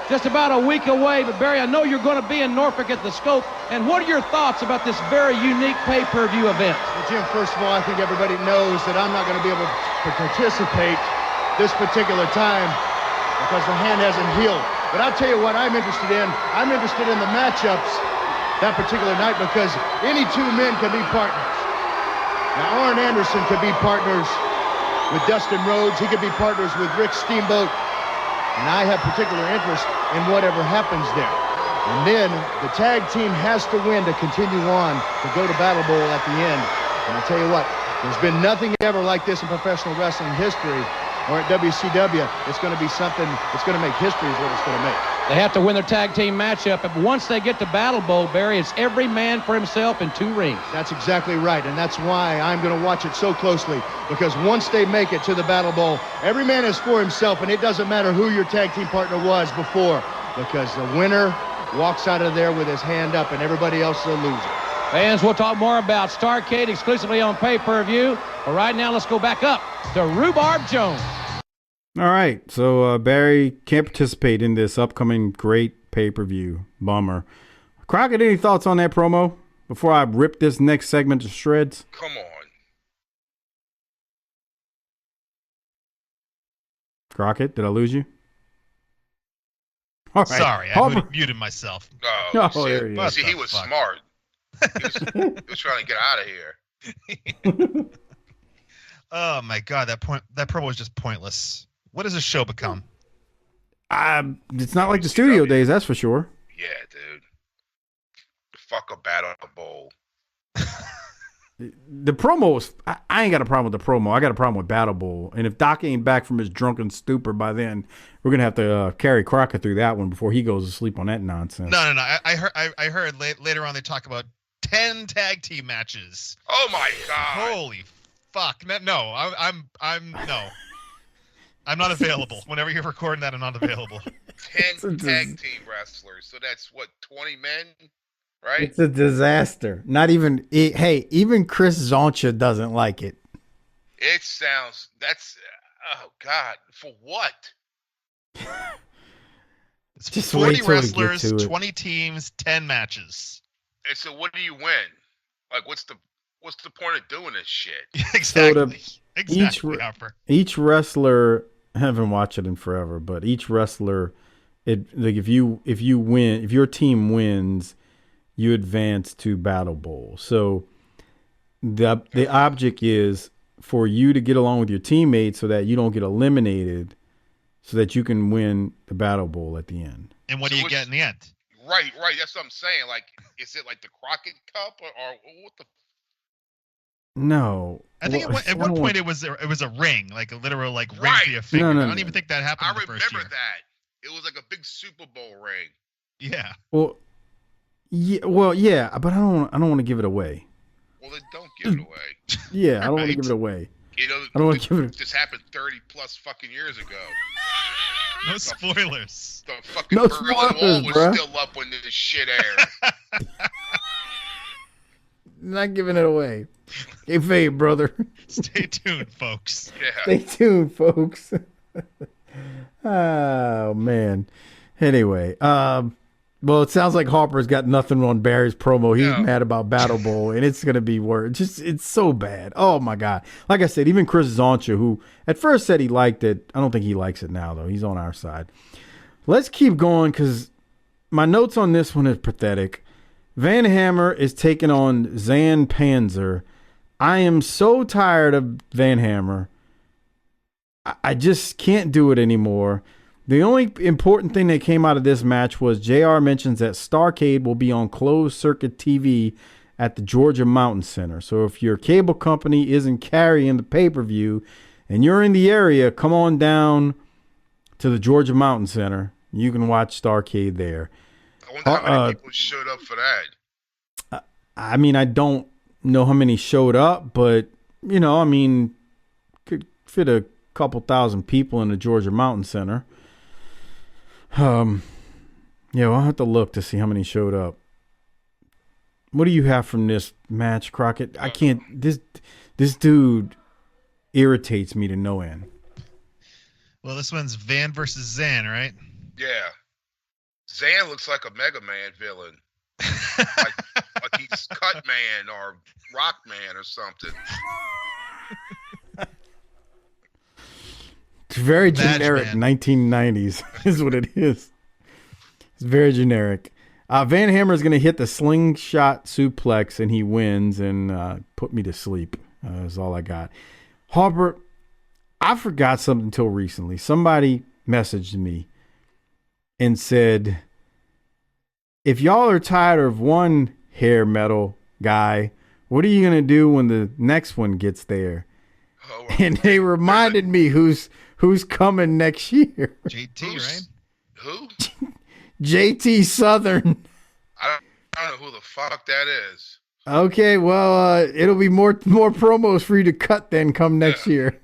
just about a week away. But Barry, I know you're going to be in Norfolk at the Scope. And what are your thoughts about this very unique pay-per-view event? Well, Jim, first of all, I think everybody knows that I'm not going to be able to participate this particular time because the hand hasn't healed. But I'll tell you what I'm interested in. I'm interested in the matchups that particular night because any two men can be partners. Now, Arn Anderson could be partners with Dustin Rhodes. He could be partners with Rick Steamboat. And I have particular interest in whatever happens there. And then the tag team has to win to continue on to go to Battle Bowl at the end. And I'll tell you what, there's been nothing ever like this in professional wrestling history or at WCW. It's going to be something, it's going to make history is what it's going to make. They have to win their tag team matchup. But once they get to Battle Bowl, Barry, it's every man for himself in 2 rings. That's exactly right. And that's why I'm going to watch it so closely. Because once they make it to the Battle Bowl, every man is for himself. And it doesn't matter who your tag team partner was before. Because the winner walks out of there with his hand up and everybody else is a loser. Fans, we'll talk more about Starrcade exclusively on pay-per-view. But right now, let's go back up to Rhubarb Jones. All right, so Barry can't participate in this upcoming great pay-per-view. Bummer. Crockett, any thoughts on that promo before I rip this next segment to shreds? Come on. Crockett, did I lose you? All right. Sorry, I muted myself. Oh, there he is. See, he was smart. He was trying to get out of here. Oh my God, that promo was just pointless. What does this show become? It's not like the studio days, that's for sure. Yeah, dude. Fuck a Battle Bowl. The promo was, I ain't got a problem with the promo. I got a problem with Battle Bowl. And if Doc ain't back from his drunken stupor by then, we're gonna have to carry Crockett through that one before he goes to sleep on that nonsense. No. I heard later on they talk about 10 tag team matches. Oh my God! Holy fuck! No, I'm not available. Whenever you're recording that, I'm not available. 10 tag team wrestlers. So that's what, 20 men, right? It's a disaster. Not even. Hey, even Chris Zoncha doesn't like it. It sounds. That's. Oh God! For what? It's just 40 wrestlers, 20 teams, 10 matches. And so, what do you win? Like, what's the point of doing this shit? Exactly. Harper. Each wrestler, I haven't watched it in forever, but each wrestler, if you win, if your team wins, you advance to Battle Bowl. So the object is for you to get along with your teammates so that you don't get eliminated, so that you can win the Battle Bowl at the end. And what do you get in the end? Right. That's what I'm saying. Like, is it like the Crockett Cup or what the? No. I think at one point it was a ring, like a literal ring via finger. No. I don't even think that happened. I remember that. It was like a big Super Bowl ring. Yeah. Yeah, but I don't want to give it away. Well, then don't give it away. Yeah, I don't want to give it away. You know, I don't want to give it. This happened 30 plus fucking years ago. No spoilers. The fucking Berlin Wall was still up when this shit aired. Not giving it away. Hey, Faye, brother. Stay tuned, folks. Yeah. Stay tuned, folks. Oh, man. Anyway, well, it sounds like Harper's got nothing on Barry's promo. He's mad about Battle Bowl, and it's going to be worse. It's so bad. Oh, my God. Like I said, even Chris Zoncha, who at first said he liked it, I don't think he likes it now, though. He's on our side. Let's keep going because my notes on this one is pathetic. Van Hammer is taking on Zan Panzer. I am so tired of Van Hammer. I just can't do it anymore. The only important thing that came out of this match was JR mentions that Starrcade will be on closed circuit TV at the Georgia Mountain Center. So if your cable company isn't carrying the pay-per-view and you're in the area, come on down to the Georgia Mountain Center. You can watch Starrcade there. I wonder how many people showed up for that. I mean, I don't know how many showed up, but, could fit a couple thousand people in the Georgia Mountain Center. I'll have to look to see how many showed up. What do you have from this match, Crockett? I can't. This dude irritates me to no end. Well, this one's Van versus Zan, right? Yeah. Zan looks like a Mega Man villain. like he's Cut Man or Rock Man or something. It's very generic 1990s is what it is. It's very generic. Van Hammer's going to hit the slingshot suplex and he wins and put me to sleep. Is all I got. Harper, I forgot something until recently. Somebody messaged me and said, if y'all are tired of one hair metal guy, what are you going to do when the next one gets there? Oh, well, and they reminded me who's coming next year. JT, right? Who? JT Southern. I don't know who the fuck that is. Okay, well, it'll be more promos for you to cut then come next year.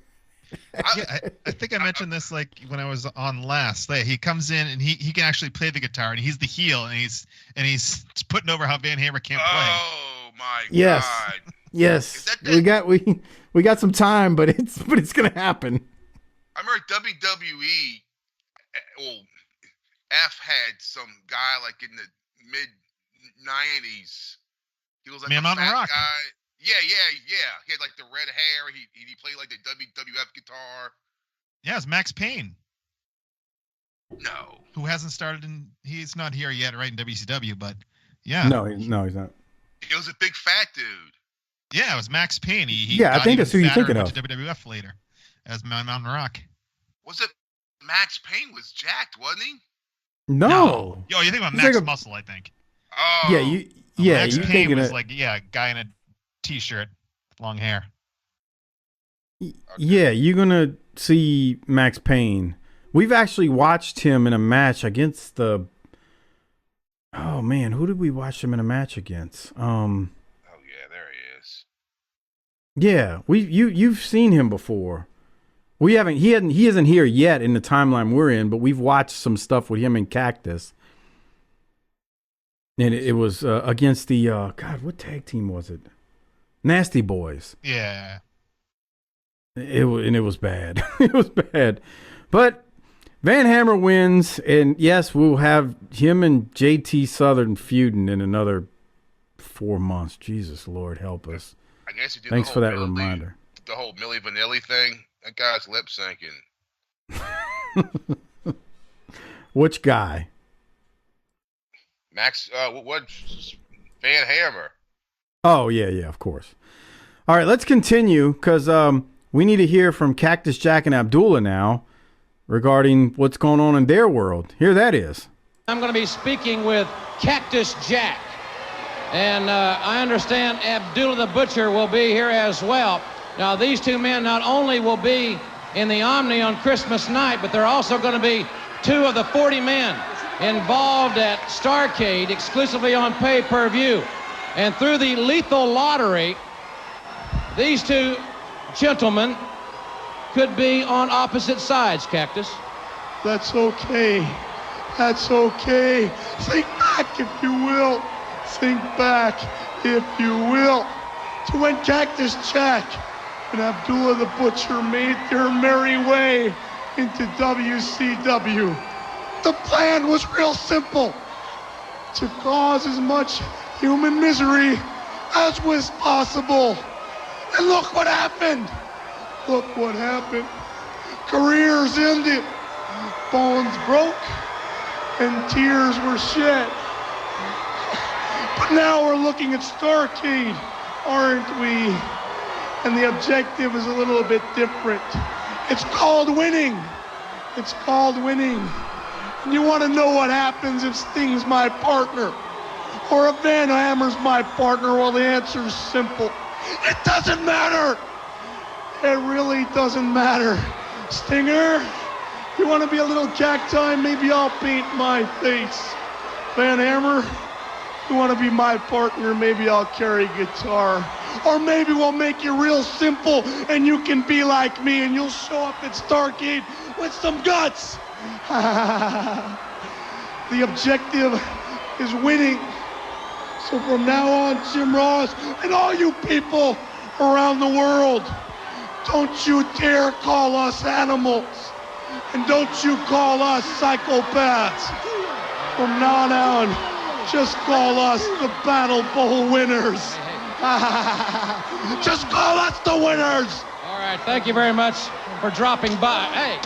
I think I mentioned this like when I was on last. Like, he comes in and he can actually play the guitar and he's the heel and he's putting over how Van Hammer can't play. Oh my God! Yes, we got some time, but it's gonna happen. I remember WWE. Well, F had some guy like in the mid '90s. He was like Man a on fat Rock. guy. Yeah. He had like the red hair. He played like the WWF guitar. Yeah, it's Max Payne. No. Who hasn't started he's not here yet, right, in WCW, but yeah. No, he's not. He was a big fat dude. Yeah, it was Max Payne. He I think that's who you're thinking of. To WWF later as Mountain Rock. Was it Max Payne was jacked, wasn't he? No. Yo, you think about Max Muscle, I think. Oh. Yeah, Max Payne was like, a guy in a t-shirt, long hair. Okay. Yeah, you're going to see Max Payne. We've actually watched him in a match against the... Oh, man, who did we watch him in a match against? Oh, yeah, there he is. Yeah, you've seen him before. We haven't. He isn't here yet in the timeline we're in, but we've watched some stuff with him and Cactus. And it was against the God, what tag team was it? Nasty Boys. Yeah. It was bad. It was bad. But Van Hammer wins, and yes, we'll have him and JT Southern feuding in another 4 months. Jesus Lord, help us. I guess he did. Thanks for that reminder. The whole Milli Vanilli thing. That guy's lip syncing. Which guy? Max, what? Van Hammer. Oh, yeah, of course. All right, let's continue because we need to hear from Cactus Jack and Abdullah now regarding what's going on in their world. Here that is. I'm going to be speaking with Cactus Jack, and I understand Abdullah the Butcher will be here as well. Now, these two men not only will be in the Omni on Christmas night, but they're also going to be two of the 40 men involved at Starrcade exclusively on pay-per-view. And through the lethal lottery, these two gentlemen could be on opposite sides, Cactus. That's okay. That's okay. Think back, if you will. Think back, if you will, to when Cactus Jack and Abdullah the Butcher made their merry way into WCW. The plan was real simple: to cause as much human misery as was possible. And look what happened. Look what happened. Careers ended, bones broke, and tears were shed. But now we're looking at Starrcade, aren't we? And the objective is a little bit different. It's called winning. It's called winning. And you want to know what happens if Sting's my partner or if Van Hammer's my partner? Well, the answer is simple. It doesn't matter. It really doesn't matter. Stinger, you want to be a little cacti? Maybe I'll paint my face. Van Hammer, you want to be my partner? Maybe I'll carry guitar. Or maybe we'll make it real simple and you can be like me and you'll show up at Starrcade with some guts. The objective is winning. So from now on, Jim Ross and all you people around the world, don't you dare call us animals. And don't you call us psychopaths. From now on, just call us the Battle Bowl winners. Just call us the winners. All right, thank you very much for dropping by. Hey.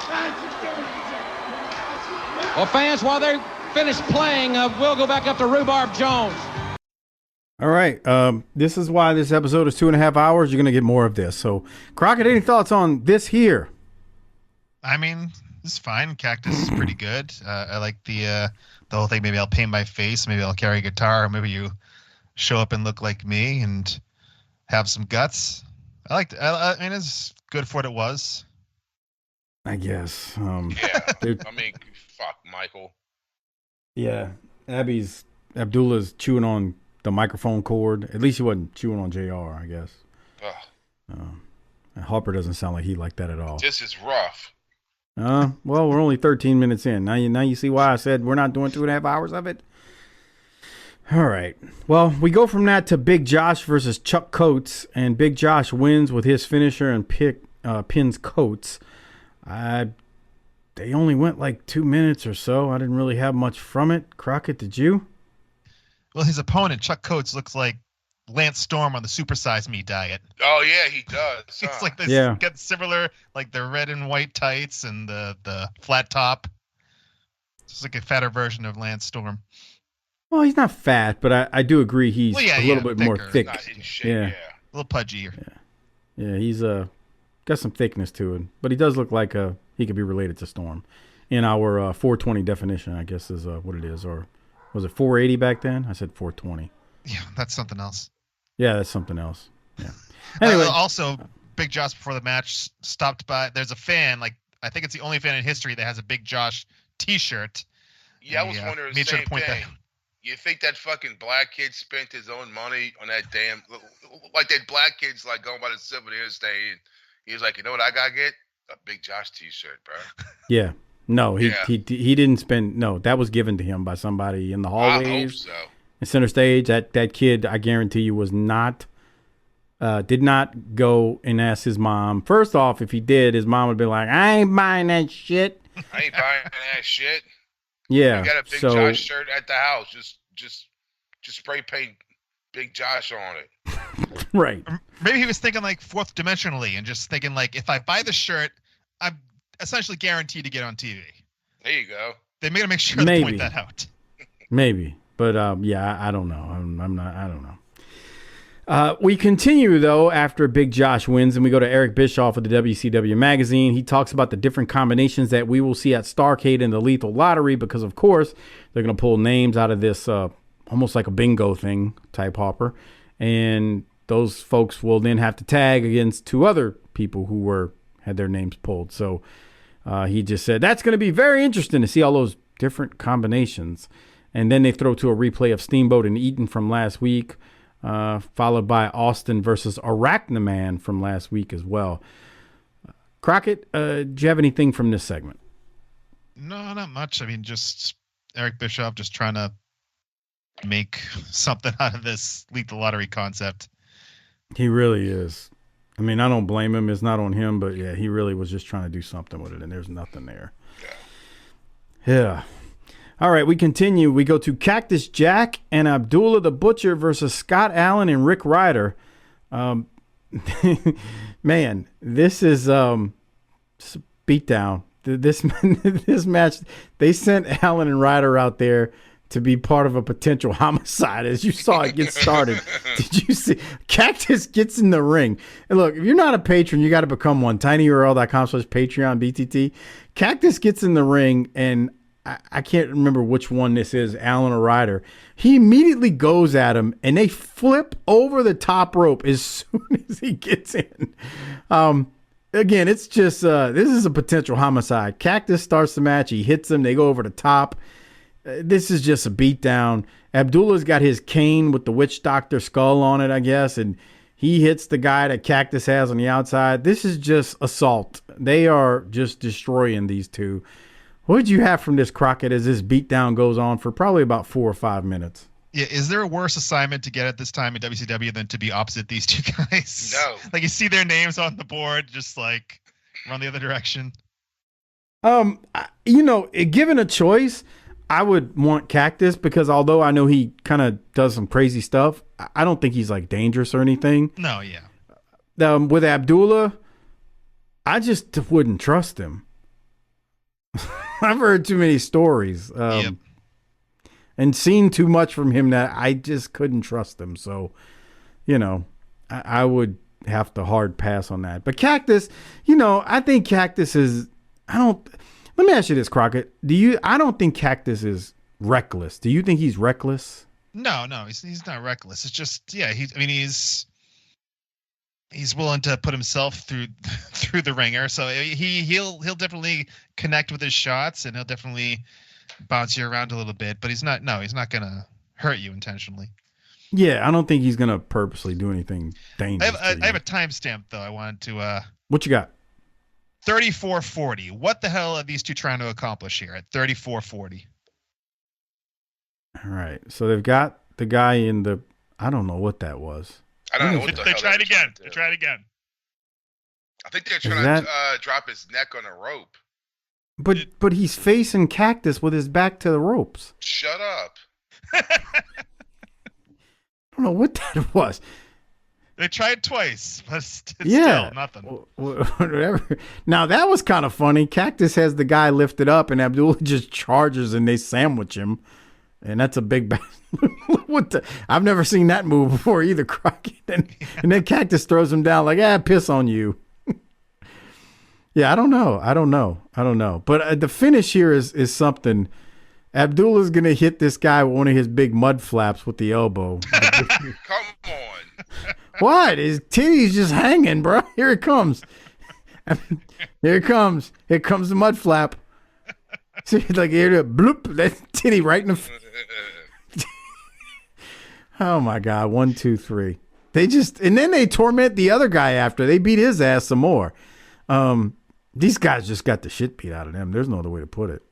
Well, fans, while they finish playing, we'll go back up to Rhubarb Jones. All right. This is why this episode is 2.5 hours. You're going to get more of this. So, Crockett, any thoughts on this here? I mean, it's fine. Cactus is pretty good. I like the whole thing. Maybe I'll paint my face. Maybe I'll carry a guitar. Or maybe you show up and look like me and have some guts. I liked it. I mean, it's good for what it was. I guess. Yeah. I mean, fuck, Michael. Yeah. Abdullah's chewing on the microphone cord. At least he wasn't chewing on JR, I guess. And Harper doesn't sound like he like that at all. This is rough. Well, we're only 13 minutes in. Now you see why I said we're not doing 2.5 hours of it? All right. Well, we go from that to Big Josh versus Chuck Coates, and Big Josh wins with his finisher and pins Coates. They only went like 2 minutes or so. I didn't really have much from it. Crockett, did you? Well, his opponent, Chuck Coates, looks like Lance Storm on the Super Size Me diet. Oh, yeah, he does. It's like this. Yeah. Got similar, like the red and white tights and the flat top. It's like a fatter version of Lance Storm. Well, he's not fat, but I do agree he's a little bit more thick. Yeah. A little pudgier. Yeah, he's got some thickness to it, but he does look like he could be related to Storm. In our 420 definition, I guess is what it is, or was it 480 back then? I said 420. Yeah, that's something else. Yeah, that's something else. Yeah. Anyway, also, Big Josh before the match stopped by. There's a fan, like I think it's the only fan in history that has a Big Josh T-shirt. Yeah, I was wondering the same thing. You think that fucking black kid spent his own money on that damn, like that black kid's like going by the souvenir stand. He was like, you know what I gotta get? A Big Josh T-shirt, bro. Yeah. No, he didn't spend. No, that was given to him by somebody in the hallways. I hope so. In center stage, that kid, I guarantee you, was not. Did not go and ask his mom. First off, if he did, his mom would be like, "I ain't buying that shit." I ain't buying that shit. Yeah. You got a Big Josh shirt at the house. Just spray paint Big Josh on it. Right. Maybe he was thinking like fourth dimensionally and just thinking like, if I buy the shirt, I'm essentially guaranteed to get on TV. There you go. They got to make sure to point that out. Maybe. But yeah, I don't know. I don't know. We continue, though, after Big Josh wins, and we go to Eric Bischoff of the WCW magazine. He talks about the different combinations that we will see at Starrcade and the Lethal Lottery because, of course, they're going to pull names out of this almost like a bingo thing type Harper. And those folks will then have to tag against two other people who had their names pulled. So he just said, that's going to be very interesting to see all those different combinations. And then they throw to a replay of Steamboat and Eaton from last week, followed by Austin versus Arachniman from last week as well. Crockett, do you have anything from this segment? No, not much. I mean, just Eric Bischoff just trying to make something out of this Lethal Lottery concept. He really is. I mean, I don't blame him. It's not on him, but yeah, he really was just trying to do something with it, and there's nothing there. Yeah. All right, we continue. We go to Cactus Jack and Abdullah the Butcher versus Scott Allen and Rick Ryder. Man, this is beatdown. This match, they sent Allen and Ryder out there to be part of a potential homicide. As you saw it get started, did you see? Cactus gets in the ring. And look, if you're not a patron, you got to become one. tinyurl.com/Patreon BTT. Cactus gets in the ring, and I can't remember which one this is, Allen or Ryder. He immediately goes at him, and they flip over the top rope as soon as he gets in. Again, it's just this is a potential homicide. Cactus starts the match. He hits him. They go over the top. This is just a beatdown. Abdullah's got his cane with the witch doctor skull on it, I guess, and he hits the guy that Cactus has on the outside. This is just assault. They are just destroying these two. What did you have from this, Crockett, as this beatdown goes on for probably about 4 or 5 minutes? Yeah, is there a worse assignment to get at this time in WCW than to be opposite these two guys? No. Like you see their names on the board, just like run the other direction. Given a choice, I would want Cactus because although I know he kind of does some crazy stuff, I don't think he's like dangerous or anything. No, yeah. With Abdullah, I just wouldn't trust him. I've heard too many stories. Yep. And seen too much from him that I just couldn't trust him. So, I would have to hard pass on that. But Cactus, I think Cactus is, let me ask you this, Crockett. I don't think Cactus is reckless. Do you think he's reckless? No, he's not reckless. It's just, yeah, he's willing to put himself through the ringer. So he'll definitely connect with his shots and he'll definitely bounce you around a little bit, but he's not gonna hurt you intentionally. Yeah, I don't think he's gonna purposely do anything dangerous. I have a timestamp though. I wanted to. What you got? 34:40. What the hell are these two trying to accomplish here at 34:40? All right, so they've got the guy in the. I don't know what that was. I don't know what the They hell tried again. They tried again. I think they're trying to drop his neck on a rope. But he's facing Cactus with his back to the ropes. Shut up. I don't know what that was. They tried twice, but still nothing. Whatever. Now that was kind of funny. Cactus has the guy lifted up, and Abdullah just charges, and they sandwich him, and that's a big. I've never seen that move before either, Crockett. And then Cactus throws him down like, piss on you. Yeah, I don't know. But the finish here is something. Abdullah's going to hit this guy with one of his big mud flaps with the elbow. Come on. What? His titty's just hanging, bro. Here it comes. Here it comes. Here comes the mud flap. See, like here, bloop, that titty right in the. Oh my God! 1, 2, 3. And then they torment the other guy after they beat his ass some more. These guys just got the shit beat out of them. There's no other way to put it.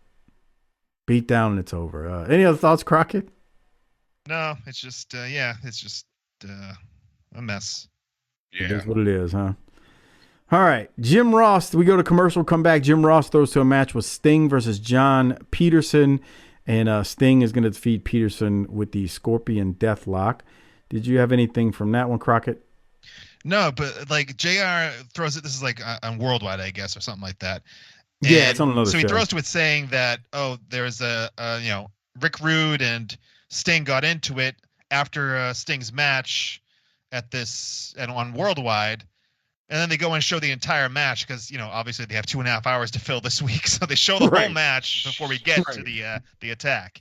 Beat down and it's over. Any other thoughts, Crockett? No, it's just a mess. Yeah. It is what it is, huh? All right, Jim Ross. We go to commercial, come back. Jim Ross throws to a match with Sting versus John Peterson, and Sting is going to defeat Peterson with the Scorpion Deathlock. Did you have anything from that one, Crockett? No, but like JR throws it. This is like on Worldwide, I guess, or something like that. Yeah, it's on another show. So he throws to it saying that, there's Rick Rude and Sting got into it after Sting's match at this and on Worldwide, and then they go and show the entire match because obviously they have 2.5 hours to fill this week, so they show the whole match before we get to the attack.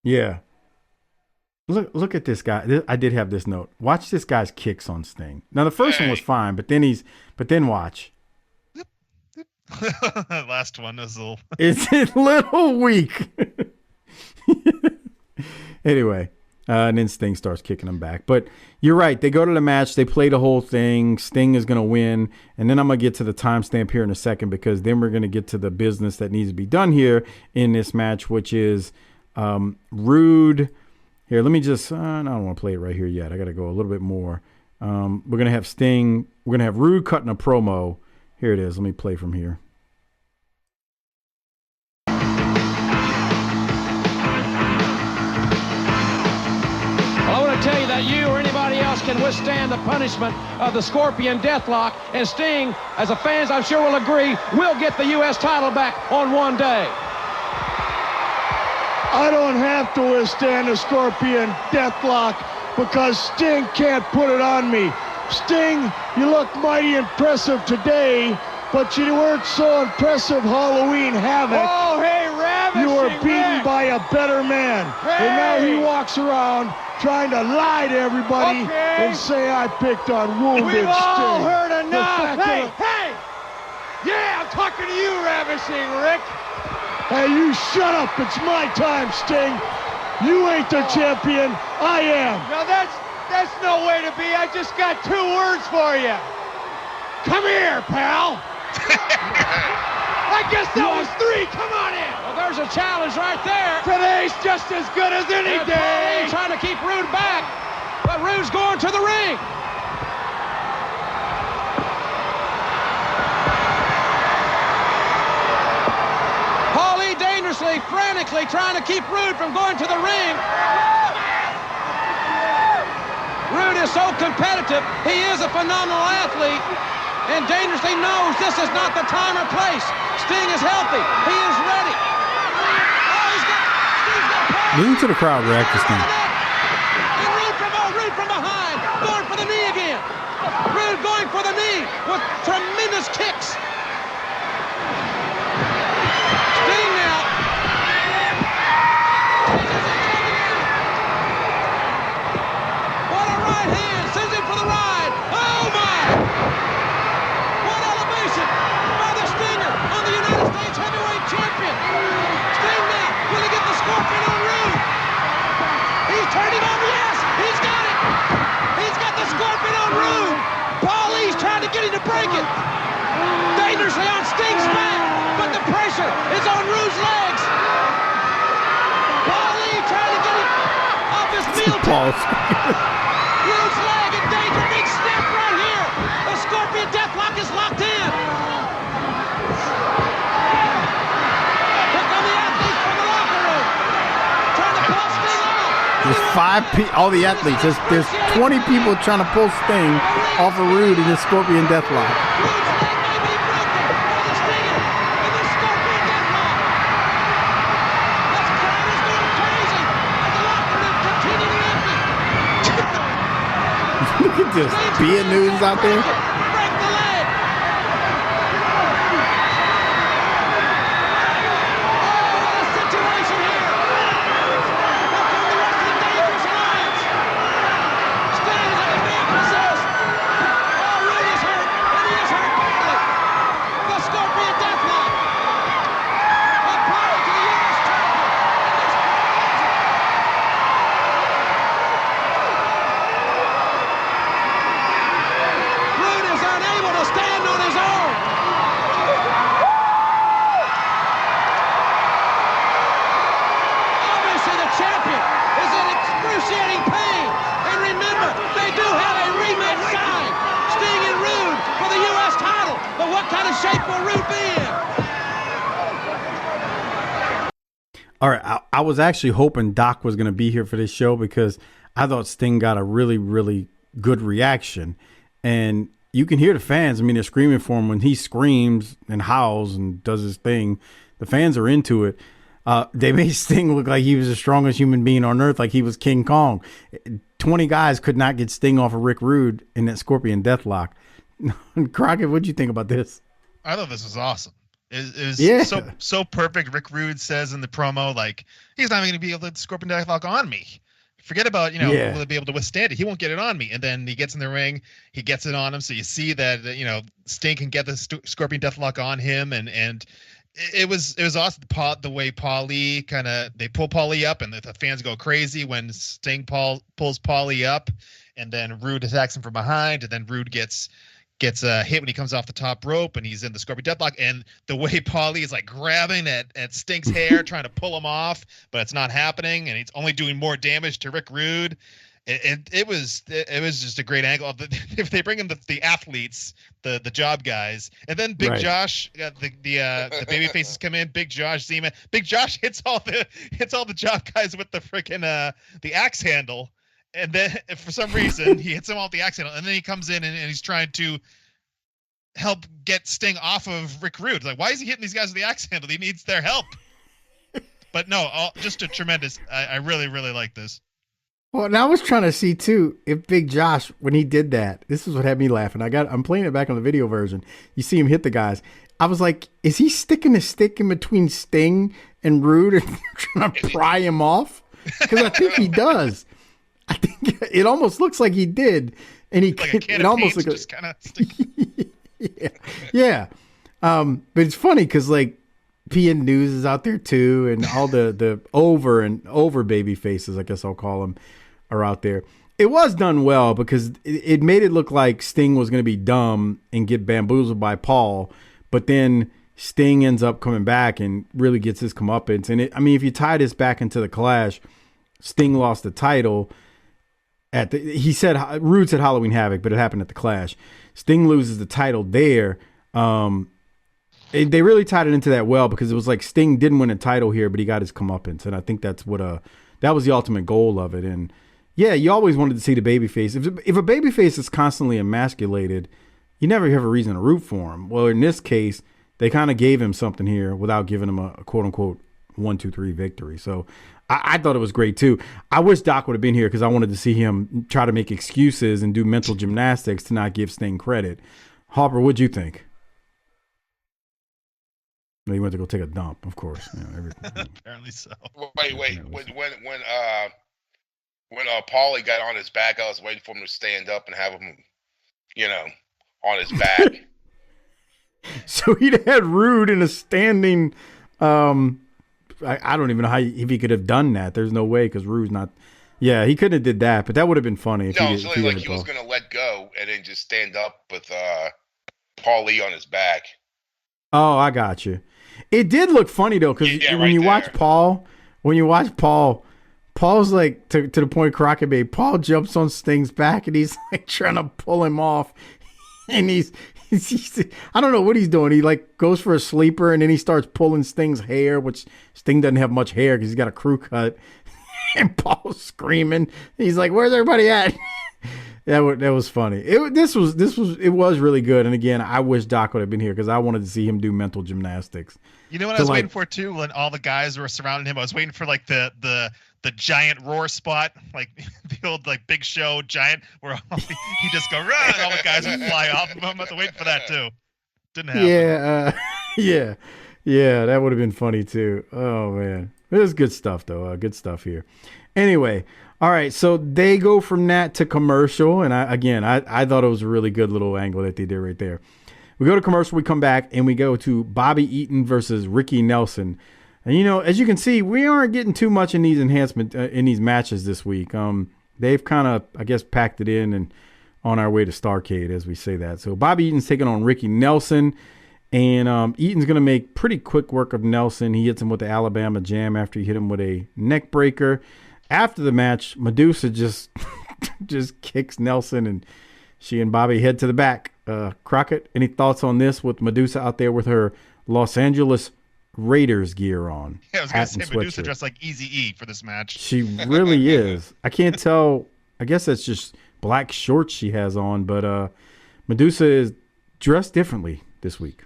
Yeah. Look at this guy. I did have this note. Watch this guy's kicks on Sting. Now the first one was fine, but then watch. Last one is a little. It's a little weak. Anyway, and then Sting starts kicking him back. But you're right. They go to the match. They play the whole thing. Sting is going to win. And then I'm going to get to the timestamp here in a second because then we're going to get to the business that needs to be done here in this match, which is Rude. Here, let me just, I don't want to play it right here yet. I got to go a little bit more. We're going to have Sting. We're going to have Rude cutting a promo. Here it is. Let me play from here. Well, I want to tell you that you or anybody else can withstand the punishment of the Scorpion Deathlock, and Sting, as the fans I'm sure will agree, will get the U.S. title back on one day. I don't have to withstand a Scorpion Deathlock because Sting can't put it on me. Sting, you look mighty impressive today, but you weren't so impressive Halloween Havoc. Oh, hey, Ravishing You were beaten Rick. by a better man. Hey. And now he walks around trying to lie to everybody and say I picked on wounded We've all Sting. heard enough. Hey! Yeah, I'm talking to you, Ravishing Rick. Hey, you shut up. It's my time, Sting. You ain't the champion. I am. Now that's no way to be. I just got 2 words for you. Come here, pal. I guess that was 3. Come on in. Well, There's a challenge right there. Today's just as good as any And day. Paulie trying to keep Rude back, but Rude's going to the ring. Paulie dangerously, frantically trying to keep Rude from going to the ring. Rude is so competitive. He is a phenomenal athlete and dangerously knows this is not the time or place. Sting is healthy. He is ready. Oh, Sting's got Paulie. Listen to the crowd react to Sting. And Rude from behind, going for the knee again. Rude going for the knee with tremendous kicks. Sting now. What a right hand. Sends him for the ride. Oh, my. What elevation by the Stinger on the United States Heavyweight Champion. Sting now. Will he get the Scorpion on Rude? He's turned him over. Yes, he's got it. He's got the Scorpion on Rude. Paulie's trying to get him to break it. Dangerously on Sting's back, but the pressure is on Rude's legs. Paulie trying to get him off his meal Pause. Rude's leg in danger. Big snap right here. The Scorpion Deathlock is locked in. Here come the athletes from the locker room. Trying to pull Sting off. There's all the athletes. There's 20 people trying to pull Sting off of Rude in this Scorpion Deathlock. Rude's leg may be broken by the Stinger and the Scorpion Deathlock. This crowd is going crazy as the locker room continues to empty. Look at this. Being news out there. Break the leg. Oh, what a situation here. Here come the rest of the Dangerous Alliance. Sting is like a man possessed. Oh, Rude is hurt, and he is hurt badly. The Scorpion Deathlock. Applied to the U.S. champion. Rude is unable to stand on his own. Obviously, the champion is in excruciating pain. And remember, they do have a rematch signed. Sting and Rude for the U.S. title. But what kind of shape will Rude be in? All right, I was actually hoping Doc was going to be here for this show because I thought Sting got a really, really good reaction. And you can hear the fans. I mean, they're screaming for him when he screams and howls and does his thing. The fans are into it. They made Sting look like he was the strongest human being on earth, like he was King Kong. 20 guys could not get Sting off of Rick Rude in that Scorpion Deathlock. Crockett, what'd you think about this? I thought this was awesome. It was so perfect. Rick Rude says in the promo, like, he's not even going to be able to get the Scorpion Deathlock on me. Forget about, will he be able to withstand it? He won't get it on me. And then he gets in the ring, he gets it on him. So you see that, Sting can get the Scorpion Deathlock on him. And it was awesome. The way Paulie they pull Paulie up and the fans go crazy when Sting pulls Paulie up, and then Rude attacks him from behind, and then Rude gets hit when he comes off the top rope and he's in the Scorpion Deathlock, and the way Paulie is like grabbing at Sting's hair trying to pull him off, but it's not happening, and he's only doing more damage to Rick Rude. It was just a great angle. If they bring in the athletes, the job guys, and then Big Josh, the baby faces come in. Big Josh Zema. Big Josh hits all the job guys with the freaking the axe handle. And then, for some reason, he hits him off the axe handle, and then he comes in and he's trying to help get Sting off of Rick Rude. Like, why is he hitting these guys with the axe handle? He needs their help. But no, just a tremendous. I really, really like this. Well, and I was trying to see too if Big Josh, when he did that, this is what had me laughing. I'm playing it back on the video version. You see him hit the guys. I was like, is he sticking a stick in between Sting and Rude and trying to pry him off? Because I think he does. I think it almost looks like he did, and he like it almost like just kind of yeah. But it's funny because like PN News is out there too, and all the over baby faces, I guess I'll call them, are out there. It was done well because it made it look like Sting was going to be dumb and get bamboozled by Paul, but then Sting ends up coming back and really gets his comeuppance. And if you tie this back into the Clash, Sting lost the title Rude said Halloween Havoc, but it happened at the Clash. Sting loses the title there. They really tied it into that well, because it was like Sting didn't win a title here, but he got his comeuppance. And I think that's what that was the ultimate goal of it. And yeah, you always wanted to see the babyface. If a babyface is constantly emasculated, you never have a reason to root for him. Well, in this case, they kind of gave him something here without giving him a quote unquote 1-2-3 victory. So I thought it was great too. I wish Doc would have been here, because I wanted to see him try to make excuses and do mental gymnastics to not give Sting credit. Harper, what'd you think? He went to go take a dump, of course. Apparently so. Wait. When Paulie got on his back, I was waiting for him to stand up and have him, on his back. So he'd had Rude in a standing. I don't even know if he could have done that. There's no way, because Rude's not. Yeah, he couldn't have did that, but that would have been funny. If it's really like he was going to let go and then just stand up with Paulie on his back. Oh, I got you. It did look funny though, because when you watch Paul, Paul's like to the point Crockett made. Paul jumps on Sting's back and he's like trying to pull him off, and he's I don't know what he's doing. He like goes for a sleeper and then he starts pulling Sting's hair, which Sting doesn't have much hair because he's got a crew cut. And Paul's screaming. He's like, "Where's everybody at?" That was funny. It was really good. And again, I wish Doc would have been here, because I wanted to see him do mental gymnastics. You know what I was waiting for too, when all the guys were surrounding him? I was waiting for like the giant roar spot, like the old like Big Show giant, where he just go run, and all the guys would fly off of him. I was waiting for that too. Didn't happen. Yeah, that would have been funny too. Oh man, it was good stuff though. Good stuff here. Anyway. All right, so they go from that to commercial, and I thought it was a really good little angle that they did right there. We go to commercial, we come back, and we go to Bobby Eaton versus Ricky Nelson. And as you can see, we aren't getting too much in these in these matches this week. They've kind of, I guess, packed it in and on our way to Starrcade, as we say that. So Bobby Eaton's taking on Ricky Nelson, and Eaton's going to make pretty quick work of Nelson. He hits him with the Alabama Jam after he hit him with a neck breaker. After the match, Medusa just kicks Nelson, and she and Bobby head to the back. Crockett, any thoughts on this with Medusa out there with her Los Angeles Raiders gear on? Yeah, I was going to say Medusa dressed like Eazy-E for this match. She really is. I can't tell. I guess that's just black shorts she has on, but Medusa is dressed differently this week.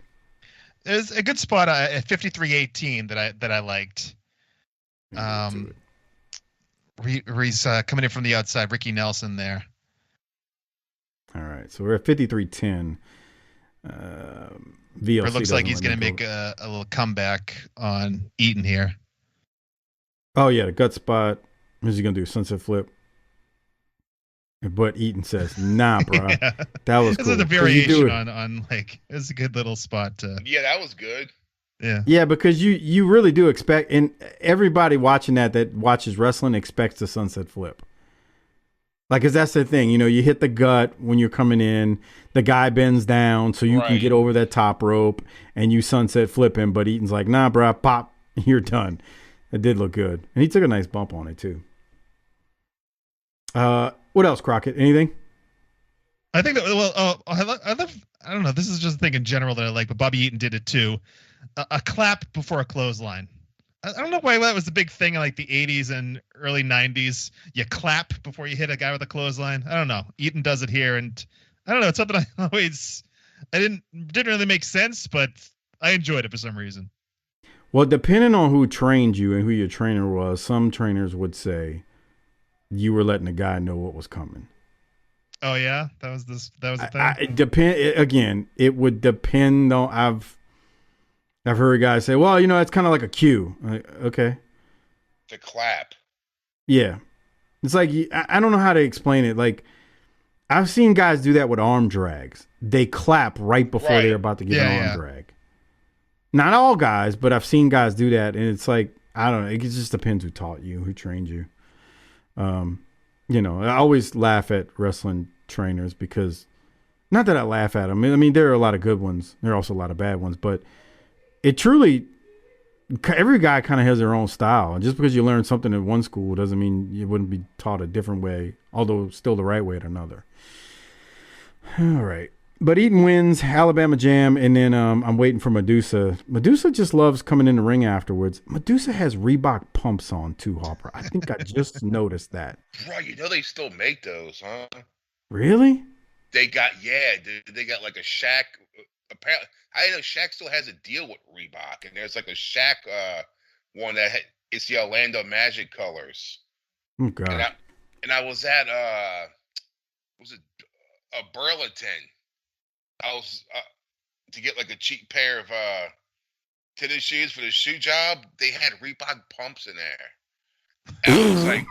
There's a good spot at 53-18 that I liked. Where he's coming in from the outside, Ricky Nelson there. All right, so we're at 53-10. VLC it looks like he's going to make a little comeback on Eaton here. Oh, yeah, the gut spot. Who's he going to do? Sunset flip? But Eaton says, nah, bro. Yeah. That was cool. This is a variation on like, it's a good little spot. Yeah, that was good. Yeah, because you really do expect, and everybody watching that watches wrestling expects the sunset flip. Like, cause that's the thing, you hit the gut when you're coming in, the guy bends down so you can get over that top rope and you sunset flip him, but Eaton's like, nah, bro, pop, you're done. It did look good. And he took a nice bump on it too. What else, Crockett? Anything? I think that, I don't know. This is just a thing in general that I like, but Bobby Eaton did it too. A clap before a clothesline. I don't know why that was the big thing in like the 80s and early 90s. You clap before you hit a guy with a clothesline. I don't know. Eaton does it here, and I don't know. It's something I didn't really make sense, but I enjoyed it for some reason. Well, depending on who trained you and who your trainer was, some trainers would say you were letting the guy know what was coming. Oh yeah, that was the thing. It would depend on. I've heard guys say, well, it's kind of like a cue. Like, okay. To clap. Yeah. It's like, I don't know how to explain it. Like, I've seen guys do that with arm drags. They clap right before they're about to get an arm drag. Not all guys, but I've seen guys do that. And it's like, I don't know. It just depends who taught you, who trained you. I always laugh at wrestling trainers because, not that I laugh at them. I mean, there are a lot of good ones. There are also a lot of bad ones, but it truly, every guy kind of has their own style. And just because you learn something at one school doesn't mean you wouldn't be taught a different way, although still the right way at another. All right. But Eaton wins, Alabama Jam, and then I'm waiting for Medusa. Medusa just loves coming in the ring afterwards. Medusa has Reebok pumps on too, Harper. I think I just noticed that. Bro, you know they still make those, huh? Really? They got they got like a Shaq. Apparently, I didn't know Shaq still has a deal with Reebok, and there's like a Shaq one that it's the Orlando Magic colors. Oh God! And I was at was it a Burlington? I was to get like a cheap pair of tennis shoes for the shoe job. They had Reebok pumps in there. And I was like,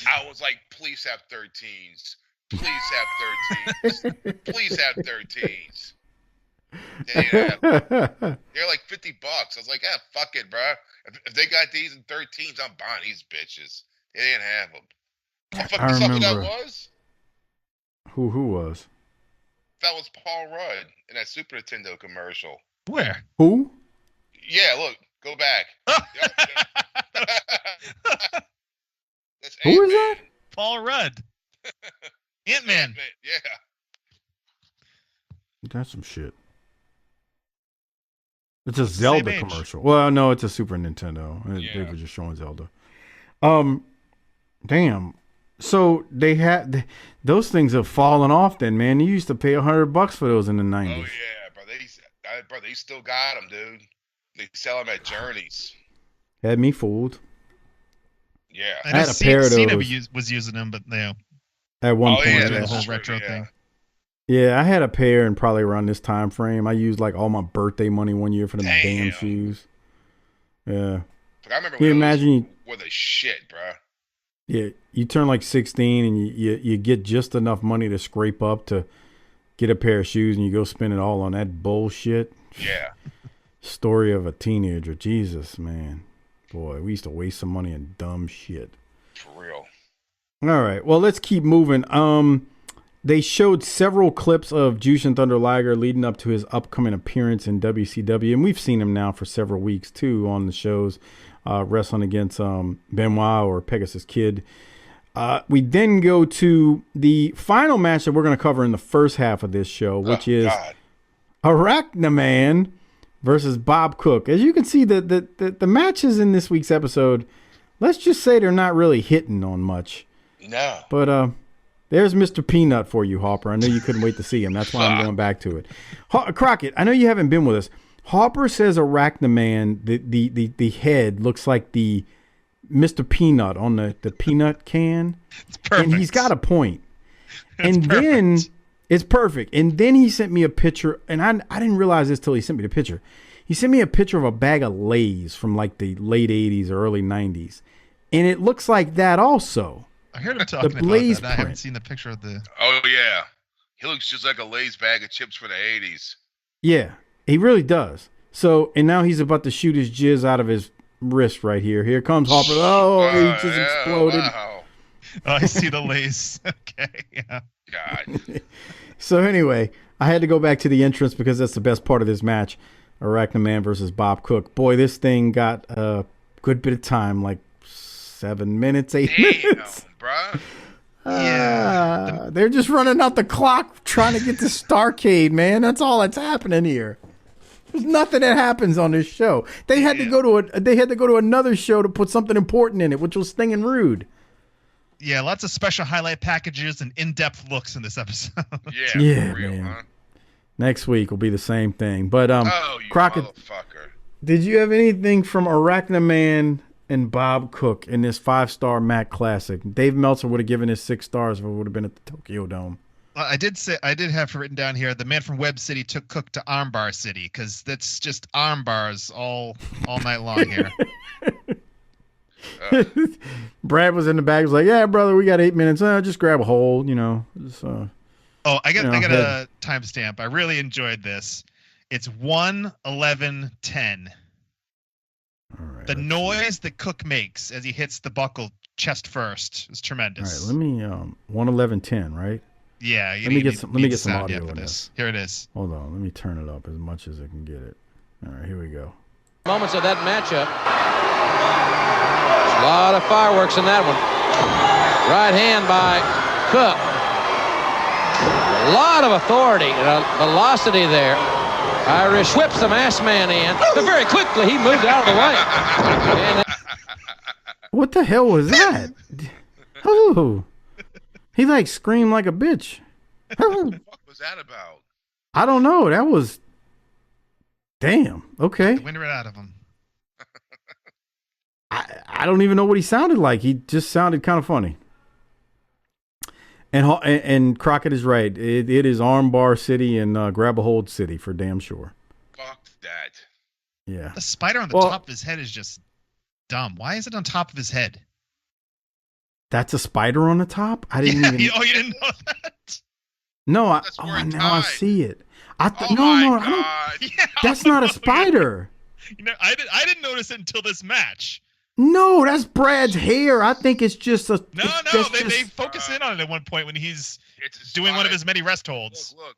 I was like, please have 13s. Please have 13s. Please have 13s. They're like $50. I was like, fuck it, bro. If they got these in 13s, I'm buying these bitches. They didn't have them. I remember. Who that was? Who was? That was Paul Rudd in that Super Nintendo commercial. Where? Who? Yeah, look, go back. Who is that? Paul Rudd. Ant-Man. Yeah. That's some shit. It's a Zelda commercial. Well, no, it's a Super Nintendo. They were just showing Zelda. Damn. So they had those things have fallen off. Then, man, you used to pay $100 for those in the 90s. Oh yeah, bro. They still got them, dude. They sell them at Journeys. Had me fooled. Yeah, I had a pair of those. Was using them, but at one point, yeah, the whole retro thing. Yeah, I had a pair, and probably around this time frame, I used like all my birthday money one year for them damn shoes. Yeah. But I remember when were the shit, bro. Yeah, you turn like 16 and you get just enough money to scrape up to get a pair of shoes, and you go spend it all on that bullshit. Yeah. Story of a teenager. Jesus, man. Boy, we used to waste some money on dumb shit. For real. All right, well, let's keep moving. They showed several clips of Jushin Thunder Liger leading up to his upcoming appearance in WCW, and we've seen him now for several weeks, too, on the shows. Wrestling against Benoit or Pegasus Kid. We then go to the final match that we're going to cover in the first half of this show, which is Arachniman versus Bob Cook. As you can see, the matches in this week's episode, let's just say they're not really hitting on much. No. But there's Mr. Peanut for you, Harper. I know you couldn't wait to see him. That's why I'm going back to it. Crockett, I know you haven't been with us. Harper says Arachniman, the head looks like the Mr. Peanut on the peanut can. It's perfect. And he's got a point. Then it's perfect. And then he sent me a picture, and I didn't realize this till he sent me the picture. He sent me a picture of a bag of Lay's from like the late 80s or early 90s. And it looks like that also. I heard him talking about that. I haven't seen the picture of the... Oh, yeah. He looks just like a Lay's bag of chips for the 80s. Yeah. He really does. So, and now he's about to shoot his jizz out of his wrist right here. Here comes Harper. Oh, he just exploded. Wow. Oh, I see the lace. Okay, yeah. God. So anyway, I had to go back to the entrance because that's the best part of this match. Arachniman versus Bob Cook. Boy, this thing got a good bit of time, like 7 minutes, 8 minutes. Bruh. Yeah. They're just running out the clock trying to get to Starcade, man. That's all that's happening here. There's nothing that happens on this show. They had to go to another show to put something important in it, which was Sting and Rude. Yeah, lots of special highlight packages and in-depth looks in this episode. Yeah, for real, man. Huh? Next week will be the same thing. But you Crockett, motherfucker. did you have anything from Arachniman and Bob Cook in this 5-star Mac Classic? Dave Meltzer would have given this 6 stars if it would have been at the Tokyo Dome. I did have written down here, the man from Web City took Cook to Armbar City, because that's just arm bars all night long here. Brad was in the back. He was like, "Yeah, brother, we got 8 minutes. Just grab a hold, Just, I got a timestamp. I really enjoyed this. It's 1:11:10. All right, the noise that Cook makes as he hits the buckle chest first is tremendous. All right, let me 1:11:10, right? Yeah. Let me get some audio for in this. Here it is. Hold on. Let me turn it up as much as I can get it. All right, here we go. Moments of that matchup. A lot of fireworks in that one. Right hand by Cook. A lot of authority and a velocity there. Irish whips the masked man in, but very quickly he moved out of the way. And what the hell was that? Oh, he like screamed like a bitch. What the fuck was that about? I don't know. That was damn. Okay. The wind right out of him. I don't even know what he sounded like. He just sounded kind of funny. And Crockett is right. It is armbar city and grab a hold city for damn sure. Fuck that. Yeah. The spider on the top of his head is just dumb. Why is it on top of his head? That's a spider on the top? I didn't even. You didn't know that? No, now I see it. I don't. Yeah, that's not a spider. I didn't notice it until this match. No, that's Brad's hair. I think it's just a. No, they focus in on it at one point when he's doing one of his many rest holds. Look.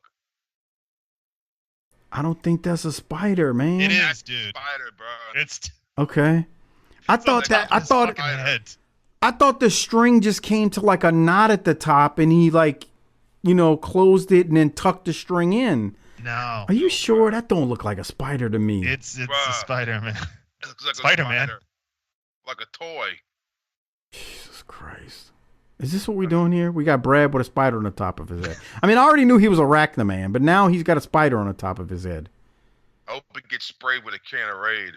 I don't think that's a spider, man. It is, dude. Spider, bro. It's okay. I thought the string just came to like a knot at the top, and he closed it and then tucked the string in. No. Are you sure? That don't look like a spider to me. It's a spider, man. It looks like Spider-Man. Like a toy. Jesus Christ. Is this what we're doing here? We got Brad with a spider on the top of his head. I mean, I already knew he was Arachniman, but now he's got a spider on the top of his head. I hope it gets sprayed with a can of Raid.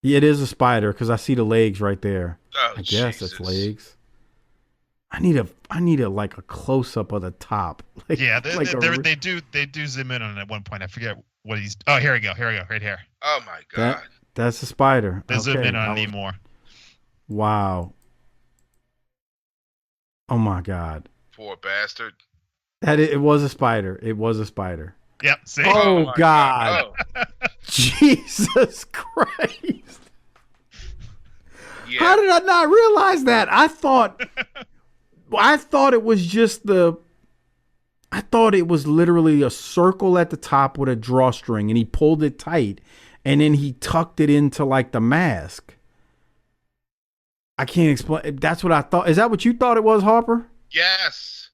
Yeah, it is a spider because I see the legs right there. Oh, I guess it's legs. I need a like a close up of the top. Like, yeah, they do zoom in on it at one point. I forget what he's. Oh, here we go, right here. Oh my god, that's a spider. They zoom in on it more. Wow. Oh my god. Poor bastard. It was a spider. It was a spider. Yep. See? Oh god. Oh. Jesus Christ. Yeah. How did I not realize that? I thought it was just I thought it was literally a circle at the top with a drawstring, and he pulled it tight, and then he tucked it into like the mask. I can't explain. That's what I thought. Is that what you thought it was, Harper? Yes.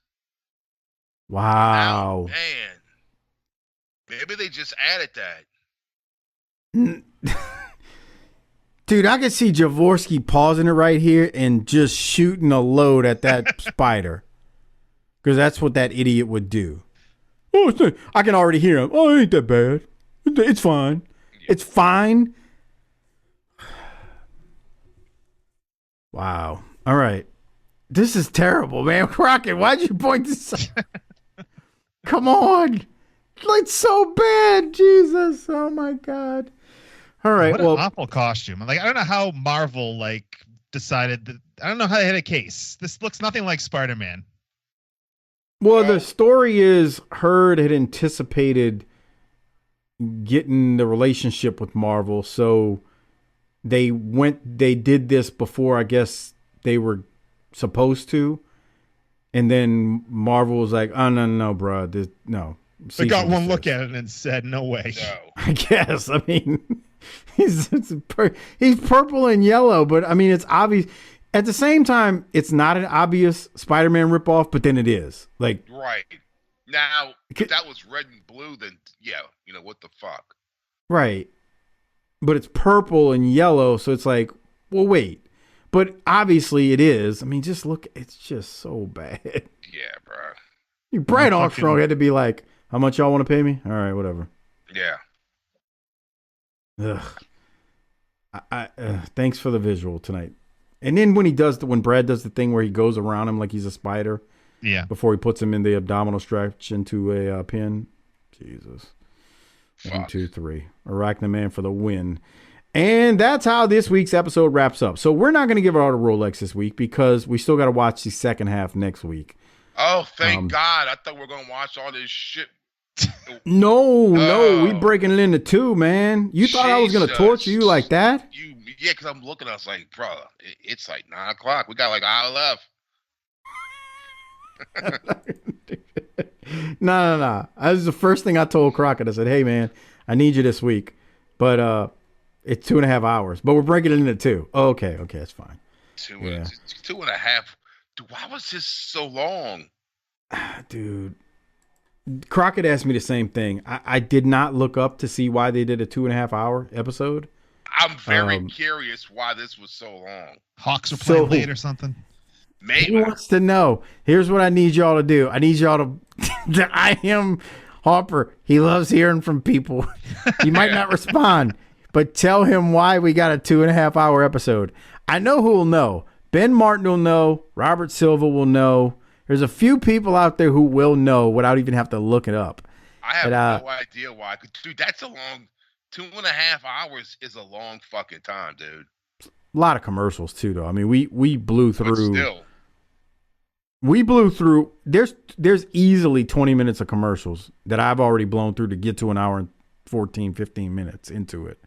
Wow. Oh, man. Maybe they just added that. Dude, I could see Jaworski pausing it right here and just shooting a load at that spider. Because that's what that idiot would do. Oh, I can already hear him. Oh, it ain't that bad. It's fine. Yeah. It's fine. Wow. All right. This is terrible, man. Crockett, why'd you point this? Come on. It's so bad. Jesus. Oh, my God. All right. What an awful costume. Like, I don't know how Marvel decided that. I don't know how they had a case. This looks nothing like Spider-Man. Well, the story is Hurd had anticipated getting the relationship with Marvel, so they did this before I guess they were supposed to, and then Marvel was like, "Oh no, bro, no." They got one look at it and said, "No way." No. I guess. I mean, he's purple and yellow, but I mean, it's obvious. At the same time, it's not an obvious Spider-Man ripoff, but then it is. Like, right. Now, if that was red and blue, then yeah, what the fuck? Right. But it's purple and yellow, so it's like, well, wait. But obviously it is. I mean, just look, it's just so bad. Yeah, bro. Brian Armstrong had to be like, how much y'all want to pay me? All right, whatever. Yeah. Ugh. Thanks for the visual tonight. And then when Brad does the thing where he goes around him like he's a spider, yeah, before he puts him in the abdominal stretch into a pin, Jesus. Fuck. 1, 2, 3. Arachniman for the win. And that's how this week's episode wraps up. So we're not going to give out a Rolex this week because we still got to watch the second half next week. Oh, thank God! I thought we were going to watch all this shit. No, we breaking it into two, man. You thought I was going to torture you like that? Yeah, because I'm looking, I was like, bro, it's like 9 o'clock. We got like an hour left. No. That was the first thing I told Crockett. I said, "Hey, man, I need you this week, but it's 2.5 hours, but we're breaking it into 2. Oh, okay, that's fine." 2.5. Dude, why was this so long? Dude, Crockett asked me the same thing. I did not look up to see why they did a 2.5 hour episode. I'm very curious why this was so long. Hawks are playing late or something. Maybe. He wants to know. Here's what I need y'all to do. I need y'all to I am Harper. He loves hearing from people. He might not respond, but tell him why we got a 2.5 hour episode. I know who will know. Ben Martin will know. Robert Silva will know. There's a few people out there who will know without even have to look it up. I have no idea why. Dude, that's a long 2.5 hours is a long fucking time, dude. A lot of commercials too, though. I mean, we blew through. But still. We blew through. There's easily 20 minutes of commercials that I've already blown through to get to an hour and 14, 15 minutes into it.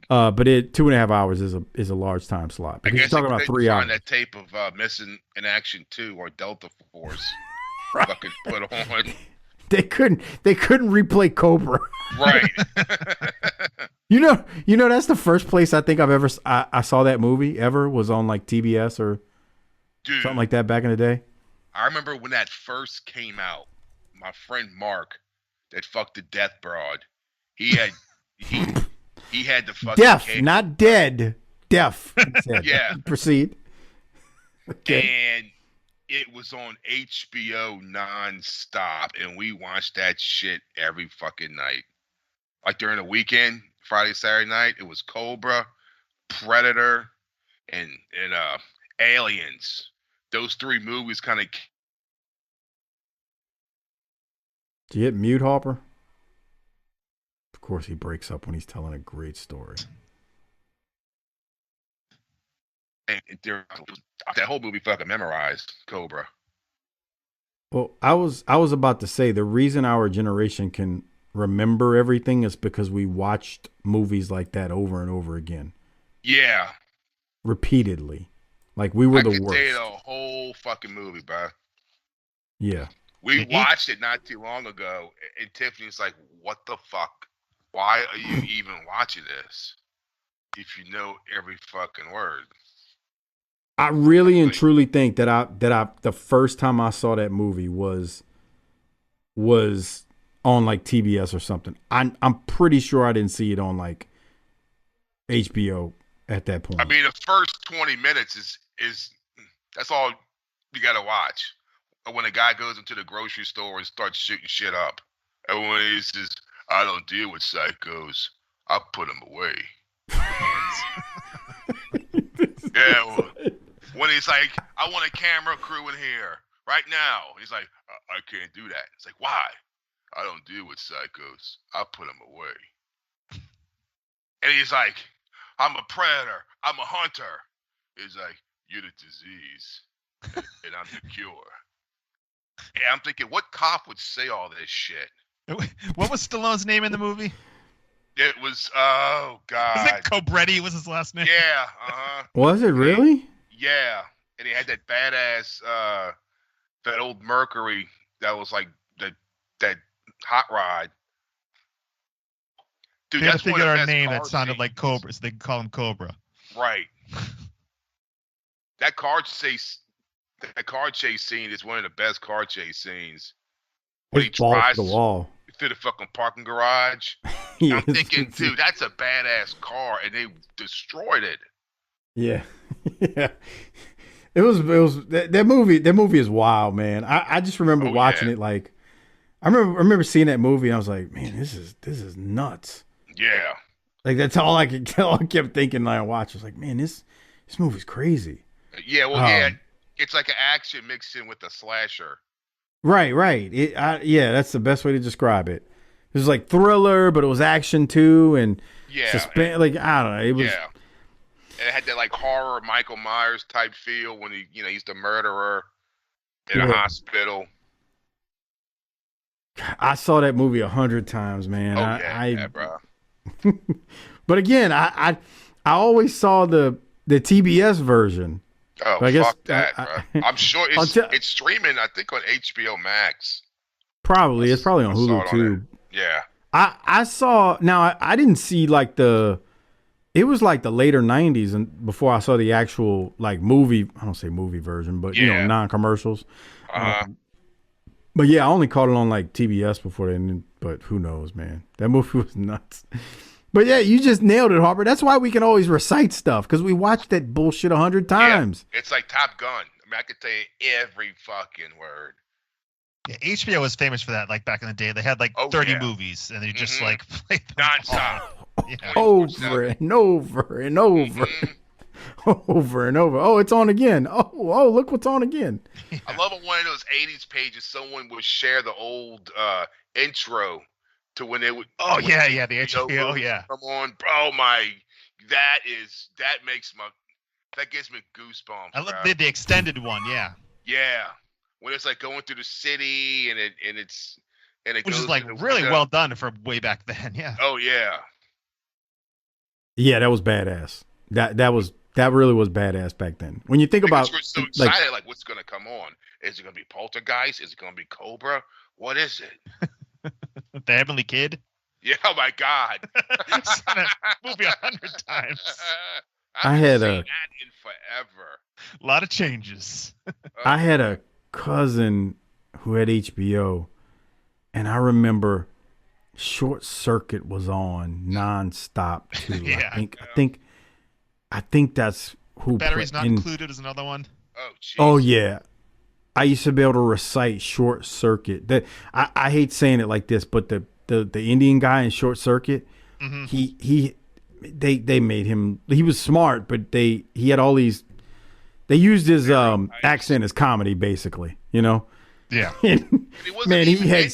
But 2.5 hours is a large time slot. Because you're talking about 3 hours. Find that tape of Missing in Action 2 or Delta Force. Right. Fucking put on. They couldn't replay Cobra. Right. You know that's the first place I think I saw that movie ever was on like TBS or something like that back in the day. I remember when that first came out, my friend Mark that fucked the death broad. He had the fucking deaf, cable. Not dead. Deaf. Yeah. Proceed. Okay. And it was on HBO nonstop, and we watched that shit every fucking night. Like during the weekend, Friday, Saturday night, it was Cobra, Predator, and Aliens. Those 3 movies kind of. Do you hit mute, Harper? Of course, he breaks up when he's telling a great story. And that whole movie fucking memorized Cobra. Well, I was about to say the reason our generation can remember everything is because we watched movies like that over and over again. Yeah. Repeatedly. Like we were the worst. I could tell you the whole fucking movie, bro. Yeah. We watched it not too long ago, and Tiffany's like, "What the fuck? Why are you even watching this if you know every fucking word?" I really and truly think that I the first time I saw that movie was on like TBS or something. I'm pretty sure I didn't see it on like HBO at that point. I mean, the first 20 minutes is that's all you gotta watch. When a guy goes into the grocery store and starts shooting shit up, and when he says, "I don't deal with psychos, I put them away." Yeah. Well, when he's like, "I want a camera crew in here right now," he's like, I can't do that. It's like, why? I don't deal with psychos. I put them away. And he's like, "I'm a predator. I'm a hunter." He's like, "You're the disease, and I'm the cure." And I'm thinking, what cop would say all this shit? What was Stallone's name in the movie? It was, oh, God. Was it Cobretti was his last name? Yeah, uh-huh. Was it really? Yeah. And he had that badass, that old Mercury that was like that hot rod. Dude, they had that's to figure out a name that sounded like Cobra, so they could call him Cobra. Right. That car chase scene is one of the best car chase scenes. When he drives the wall through the fucking parking garage. I'm thinking, dude, that's a badass car, and they destroyed it. Yeah, yeah. It was that movie. That movie is wild, man. I just remember watching it. Like, I remember seeing that movie, and I was like, man, this is nuts. Yeah. Like that's all I could tell. I kept thinking when I watched. I was like, man, this movie's crazy. Yeah, well, yeah, it's like an action mixed in with a slasher. Right. Yeah, that's the best way to describe it. It was like thriller, but it was action too, and suspense. Like I don't know, it was. Yeah, and it had that like horror Michael Myers type feel when he's the murderer in a hospital. I saw that movie 100 times, man. Yeah, bro. But again, I always saw the TBS version. Oh, I guess, fuck that, bro. I'm sure it's streaming, I think, on HBO Max. Probably. It's probably on Hulu, too. Yeah. I saw, now I didn't see like it was like the later 90s and before I saw the actual like movie, I don't say movie version, but you know, non-commercials. But yeah, I only caught it on like TBS before then, but who knows, man. That movie was nuts. But yeah, you just nailed it, Harper. That's why we can always recite stuff, because we watched that bullshit 100 times. Yeah, it's like Top Gun. I mean, I could tell you every fucking word. Yeah, HBO was famous for that. Like back in the day, they had like 30 movies, and they just like played them nonstop, over and over and over, over and over. Oh, it's on again. Oh, look what's on again. I love on one of those '80s pages, someone would share the old intro to when they would. Oh yeah, the HBO. Yeah, come on, bro. That gives me goosebumps. I love the extended one. Yeah. Yeah. When it's like going through the city and it which goes is like really well done for way back then, yeah. Oh yeah. Yeah, that was badass. That really was badass back then. When you think about, we're so excited, like what's gonna come on? Is it gonna be Poltergeist? Is it gonna be Cobra? What is it? The Heavenly Kid? Yeah, oh my God. Movie 100 times. I had that in forever. A lot of changes. I had a cousin who had HBO, and I remember Short Circuit was on nonstop too. Yeah. I think that's who. Batteries Not Included is another one. Oh, geez. Oh yeah, I used to be able to recite Short Circuit. That I hate saying it like this, but the Indian guy in Short Circuit, they made him. He was smart, but he had all these. They used his accent as comedy, basically. You know. Yeah. Man, he had.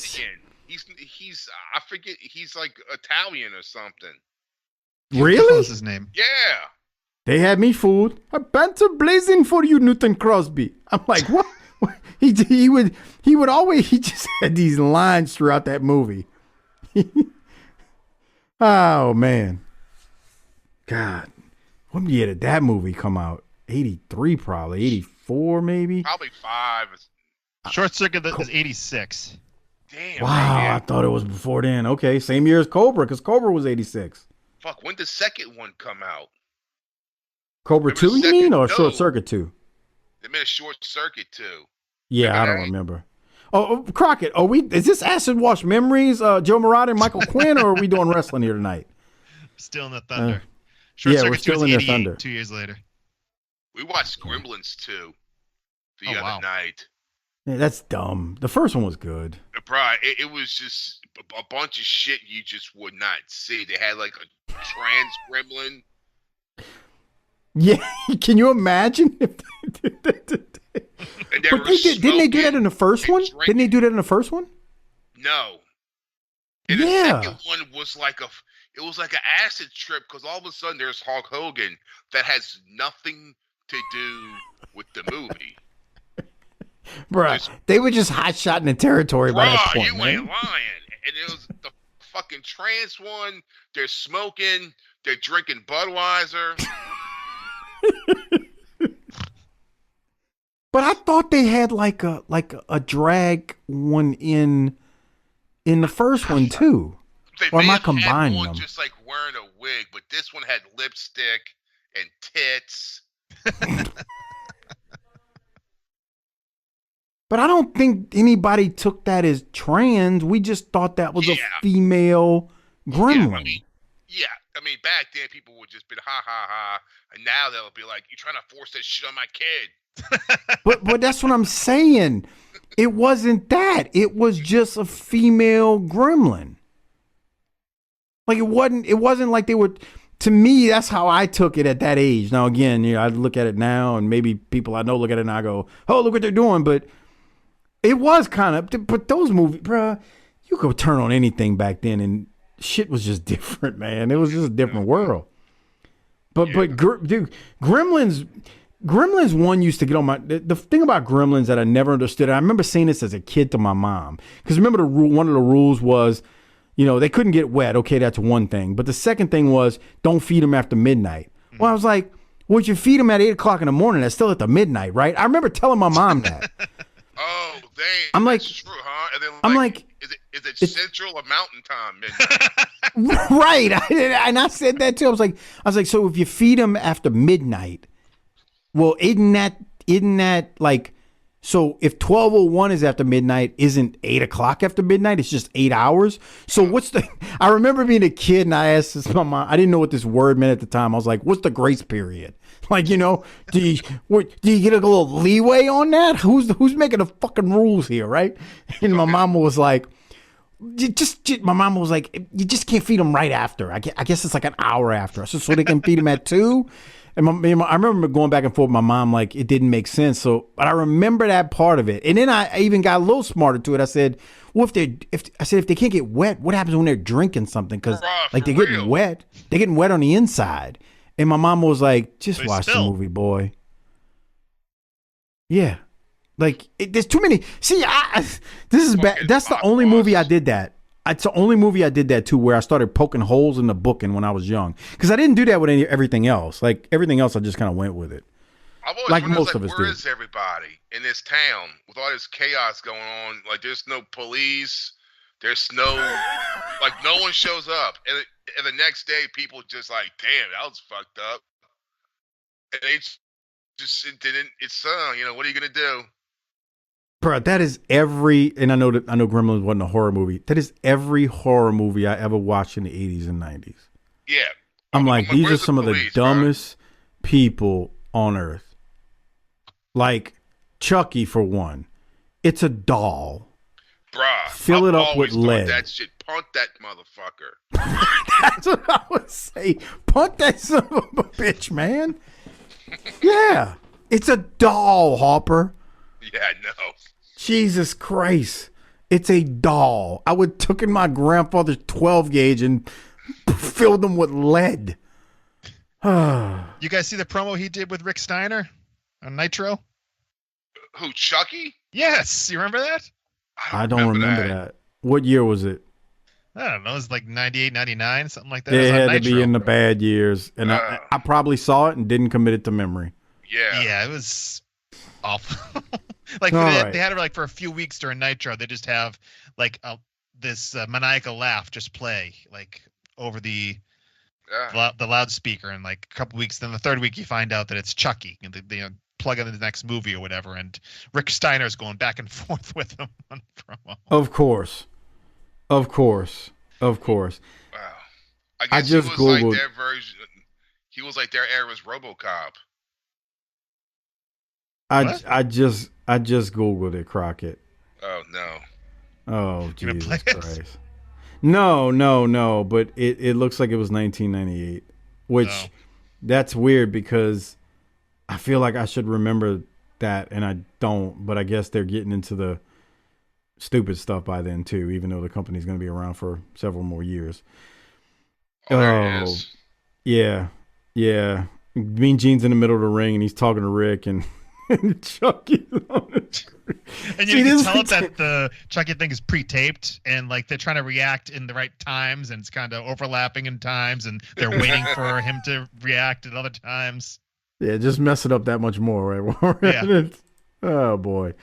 He's I forget. He's like Italian or something. Really? What's his name? Yeah. They had me fooled. A pants are blazing for you, Newton Crosby. I'm like, what? He would always. He just had these lines throughout that movie. Oh man. God, when year did that movie come out? 83, probably 84, maybe. Probably 5. Short Circuit is 86. Damn. Wow, man. I thought it was before then. Okay, same year as Cobra, because Cobra was 86. Fuck, when did the second one come out? Cobra 2, you mean, or Short Circuit 2? They made a Short Circuit 2. Yeah, I don't remember. Oh, Crockett, is this Acid Wash Memories, Joe Murata and Michael Quinn, or are we doing wrestling here tonight? Still in the Thunder. Short Circuit we're still in the Thunder. 2 years later. We watched Gremlins 2 the other night. Yeah, that's dumb. The first one was good. Bro, it was just a bunch of shit you just would not see. They had like a trans gremlin. Yeah, can you imagine? Didn't they do that in the first one? Didn't they do that in the first one? No. And the second one was like an acid trip, because all of a sudden there's Hulk Hogan that has nothing to do with the movie. Bruh, they were just hot-shotting the territory by that point, you ain't lying. And it was the fucking trans one. They're smoking. They're drinking Budweiser. But I thought they had like a drag one in the first one too. Or am I combining them? Just like wearing a wig, but this one had lipstick and tits. But I don't think anybody took that as trans. We just thought that was a female gremlin. I mean, back then people would just be ha ha ha, and now they'll be like, "You're trying to force that shit on my kid." but that's what I'm saying. It wasn't that. It was just a female gremlin. Like it wasn't like they were. To me, that's how I took it at that age. Now again, I look at it now, and maybe people I know look at it and I go, "Oh, look what they're doing." But it was kind of. But those movies, bruh, you could turn on anything back then, and shit was just different, man. It was just a different world. But dude, Gremlins 1 used to get on my. The thing about Gremlins that I never understood. I remember saying this as a kid to my mom, because remember one of the rules was, they couldn't get wet. Okay, that's one thing. But the second thing was don't feed them after midnight. Well, I was like, Well, if you feed them at 8 o'clock in the morning, that's still at the midnight, right? I remember telling my mom that. Oh, dang. I'm like, that's true, huh? And then, I'm like, is it Central or Mountain Time? Midnight? Right. And I said that too. I was like, so if you feed them after midnight, well, isn't that like, so if 12:01 is after midnight, isn't 8 o'clock after midnight? It's just 8 hours. So I remember being a kid and I asked this my mom, I didn't know what this word meant at the time. I was like, what's the grace period? Like, do you get a little leeway on that? Who's making the fucking rules here, right? And my mama was like, you just can't feed them right after. I guess it's like an hour after. So they can feed them at 2. And I remember going back and forth with my mom, like it didn't make sense. So, but I remember that part of it. And then I even got a little smarter to it. I said, well, if they can't get wet, what happens when they're drinking something? Because like they're getting wet on the inside. And my mom was like, just watch the movie, boy. Yeah. Like there's too many. See, this is bad. That's the only movie I did that. It's the only movie I did that too, where I started poking holes in the booking when I was young. Because I didn't do that with everything else. Like everything else, I just kind of went with it. I've always like most of us where do. is everybody in this town with all this chaos going on? Like there's no police. There's no, like no one shows up. And the next day, people just like, damn, that was fucked up. And they just didn't, what are you going to do? Bro, that is and I know Gremlins wasn't a horror movie. That is every horror movie I ever watched in the 80s and 90s. Yeah. I'm like, these are some of the dumbest people on earth. Like Chucky, for one. It's a doll. Bruh. Fill it up with lead. That shit. Punt that motherfucker. That's what I would say. Punt that son of a bitch, man. Yeah. It's a doll, Harper. Yeah, I know. Jesus Christ. It's a doll. I would took in my grandfather's 12 gauge and filled them with lead. You guys see the promo he did with Rick Steiner on Nitro? Who, Chucky? Yes. You remember that? I don't remember that. What year was it? I don't know. It was like 98, 99, something like that. It had to be in the bad years. And I probably saw it and didn't commit it to memory. Yeah. Yeah, it was awful. Like they had it like for a few weeks during Nitro. They just have like this maniacal laugh just play like over the loudspeaker, and like a couple weeks. Then the third week you find out that it's Chucky, and they plug in the next movie or whatever. And Rick Steiner's going back and forth with him on promo. Of course. Wow. I guess just Googled. Like their version. He was like their era's RoboCop. I just Googled it, Crockett. Oh no. Oh Jesus Christ. No, but it looks like it was 1998, which that's weird because I feel like I should remember that and I don't, but I guess they're getting into the stupid stuff by then too, even though the company's going to be around for several more years. Yeah. Mean Gene's in the middle of the ring and he's talking to Rick and Chucky on the screen. And you can tell that the Chucky thing is pre-taped and like they're trying to react in the right times and it's kind of overlapping in times and they're waiting for him to react at other times. Yeah, just mess it up that much more, right? Yeah. Oh boy.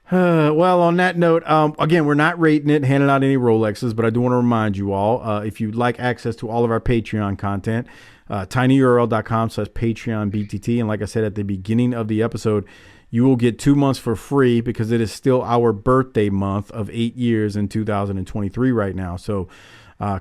Well, on that note, again, we're not rating it, handing out any Rolexes, but I do want to remind you all, if you'd like access to all of our Patreon content, tinyurl.com/PatreonBTT. And like I said at the beginning of the episode, you will get 2 months for free because it is still our birthday month of 8 years in 2023 right now. So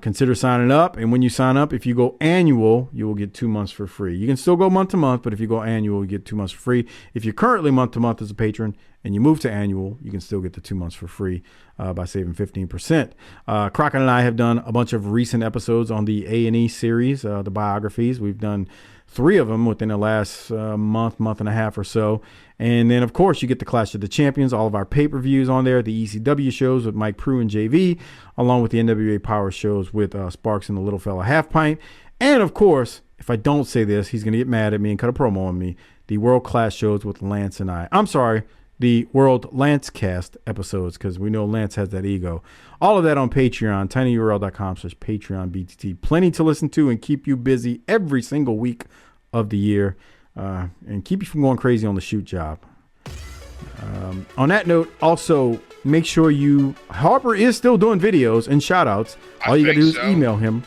consider signing up. And when you sign up, if you go annual, you will get 2 months for free. You can still go month to month, but if you go annual, you get 2 months for free. If you're currently month to month as a patron and you move to annual, you can still get the 2 months for free by saving 15%. Crockett and I have done a bunch of recent episodes on the A&E series, the biographies. We've done 3 of them within the last month and a half or so. And then, of course, you get the Clash of the Champions, all of our pay-per-views on there, the ECW shows with Mike Prue and JV, along with the NWA Power shows with Sparks and the Little Fella Half Pint. And, of course, if I don't say this, he's going to get mad at me and cut a promo on me, the World Class shows with Lance and I. I'm sorry, the World Lance Cast episodes, because we know Lance has that ego. All of that on Patreon, tinyurl.com/PatreonBTT. Plenty to listen to and keep you busy every single week of the year, and keep you from going crazy on the shoot job. On that note, also make sure Harper is still doing videos and shout outs. All you gotta do is email him.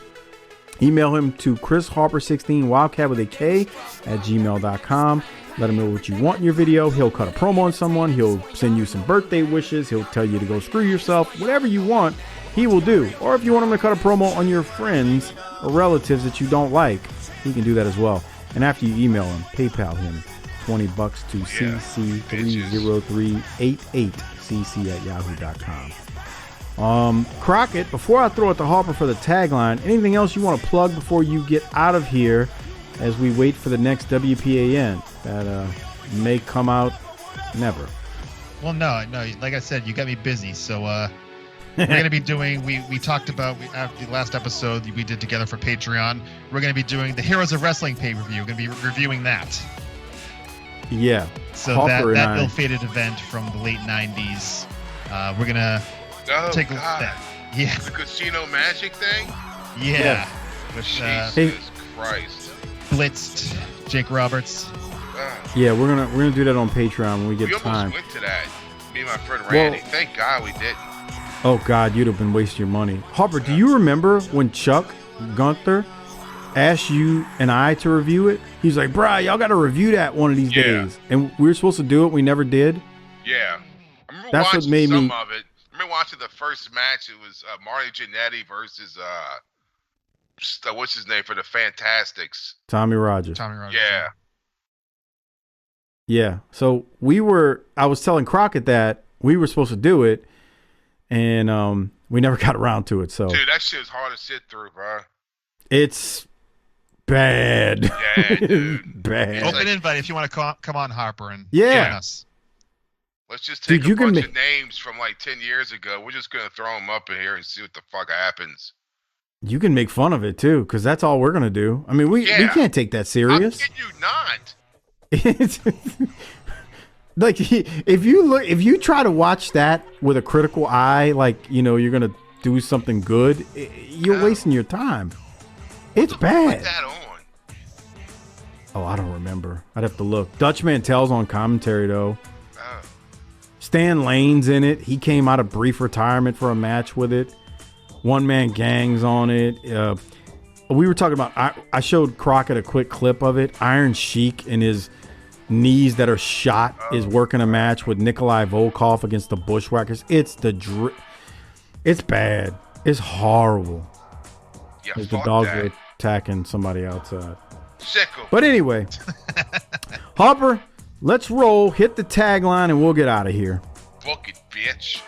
Email him to ChrisHarper16 Wildcat with a K at gmail.com. Let him know what you want in your video. He'll cut a promo on someone. He'll send you some birthday wishes. He'll tell you to go screw yourself. Whatever you want, he will do. Or if you want him to cut a promo on your friends or relatives that you don't like, he can do that as well. And after you email him, PayPal him $20 to cc30388cc@yahoo.com. Crockett, before I throw it to Harper for the tagline, anything else you want to plug before you get out of here as we wait for the next WPAN that may come out never? Well, no. Like I said, you got me busy. So we're going to be doing, we talked about, after the last episode we did together for Patreon, we're going to be doing the Heroes of Wrestling pay-per-view. We're going to be reviewing that. Yeah. So that ill-fated event from the late 90s. We're going to take a look at that. Yeah. The Casino Magic thing? Yeah. With, Jesus Christ. Blitzed Jake Roberts. Yeah, we're gonna do that on Patreon when we get time. We almost went to that. Me and my friend Randy. Thank God we didn't. Oh God, you'd have been wasting your money. Harper, do you remember when Chuck Gunther asked you and I to review it? He's like, "Bruh, y'all got to review that one of these days," and we were supposed to do it. We never did. Yeah, I remember That's watching what made some me. of it. I remember watching the first match. It was Marty Jannetty versus what's his name for the Fantastics? Tommy Rogers. Yeah. Yeah. So I was telling Crockett that we were supposed to do it, and we never got around to it. So, dude, that shit was hard to sit through, bro. It's bad. Yeah, dude. Bad. Open invite if you want to come on, Harper, and join us. Let's just take a bunch of names from like 10 years ago. We're just going to throw them up in here and see what the fuck happens. You can make fun of it too, because that's all we're gonna do. I mean, we can't take that serious. How can you not? It's like if you try to watch that with a critical eye, like you're gonna do something good, you're wasting your time. It's bad. Put that on. Oh, I don't remember. I'd have to look. Dutch Mantel's on commentary though. Stan Lane's in it. He came out of brief retirement for a match with it. One Man Gang's on it. We were talking about, I showed Crockett a quick clip of it. Iron Sheik in his knees that are shot is working a match with Nikolai Volkov against the Bushwhackers. It's it's bad. It's horrible. Yeah, the dogs are attacking somebody outside. Sickle. But anyway, Harper, let's roll, hit the tagline, and we'll get out of here. Book it, bitch.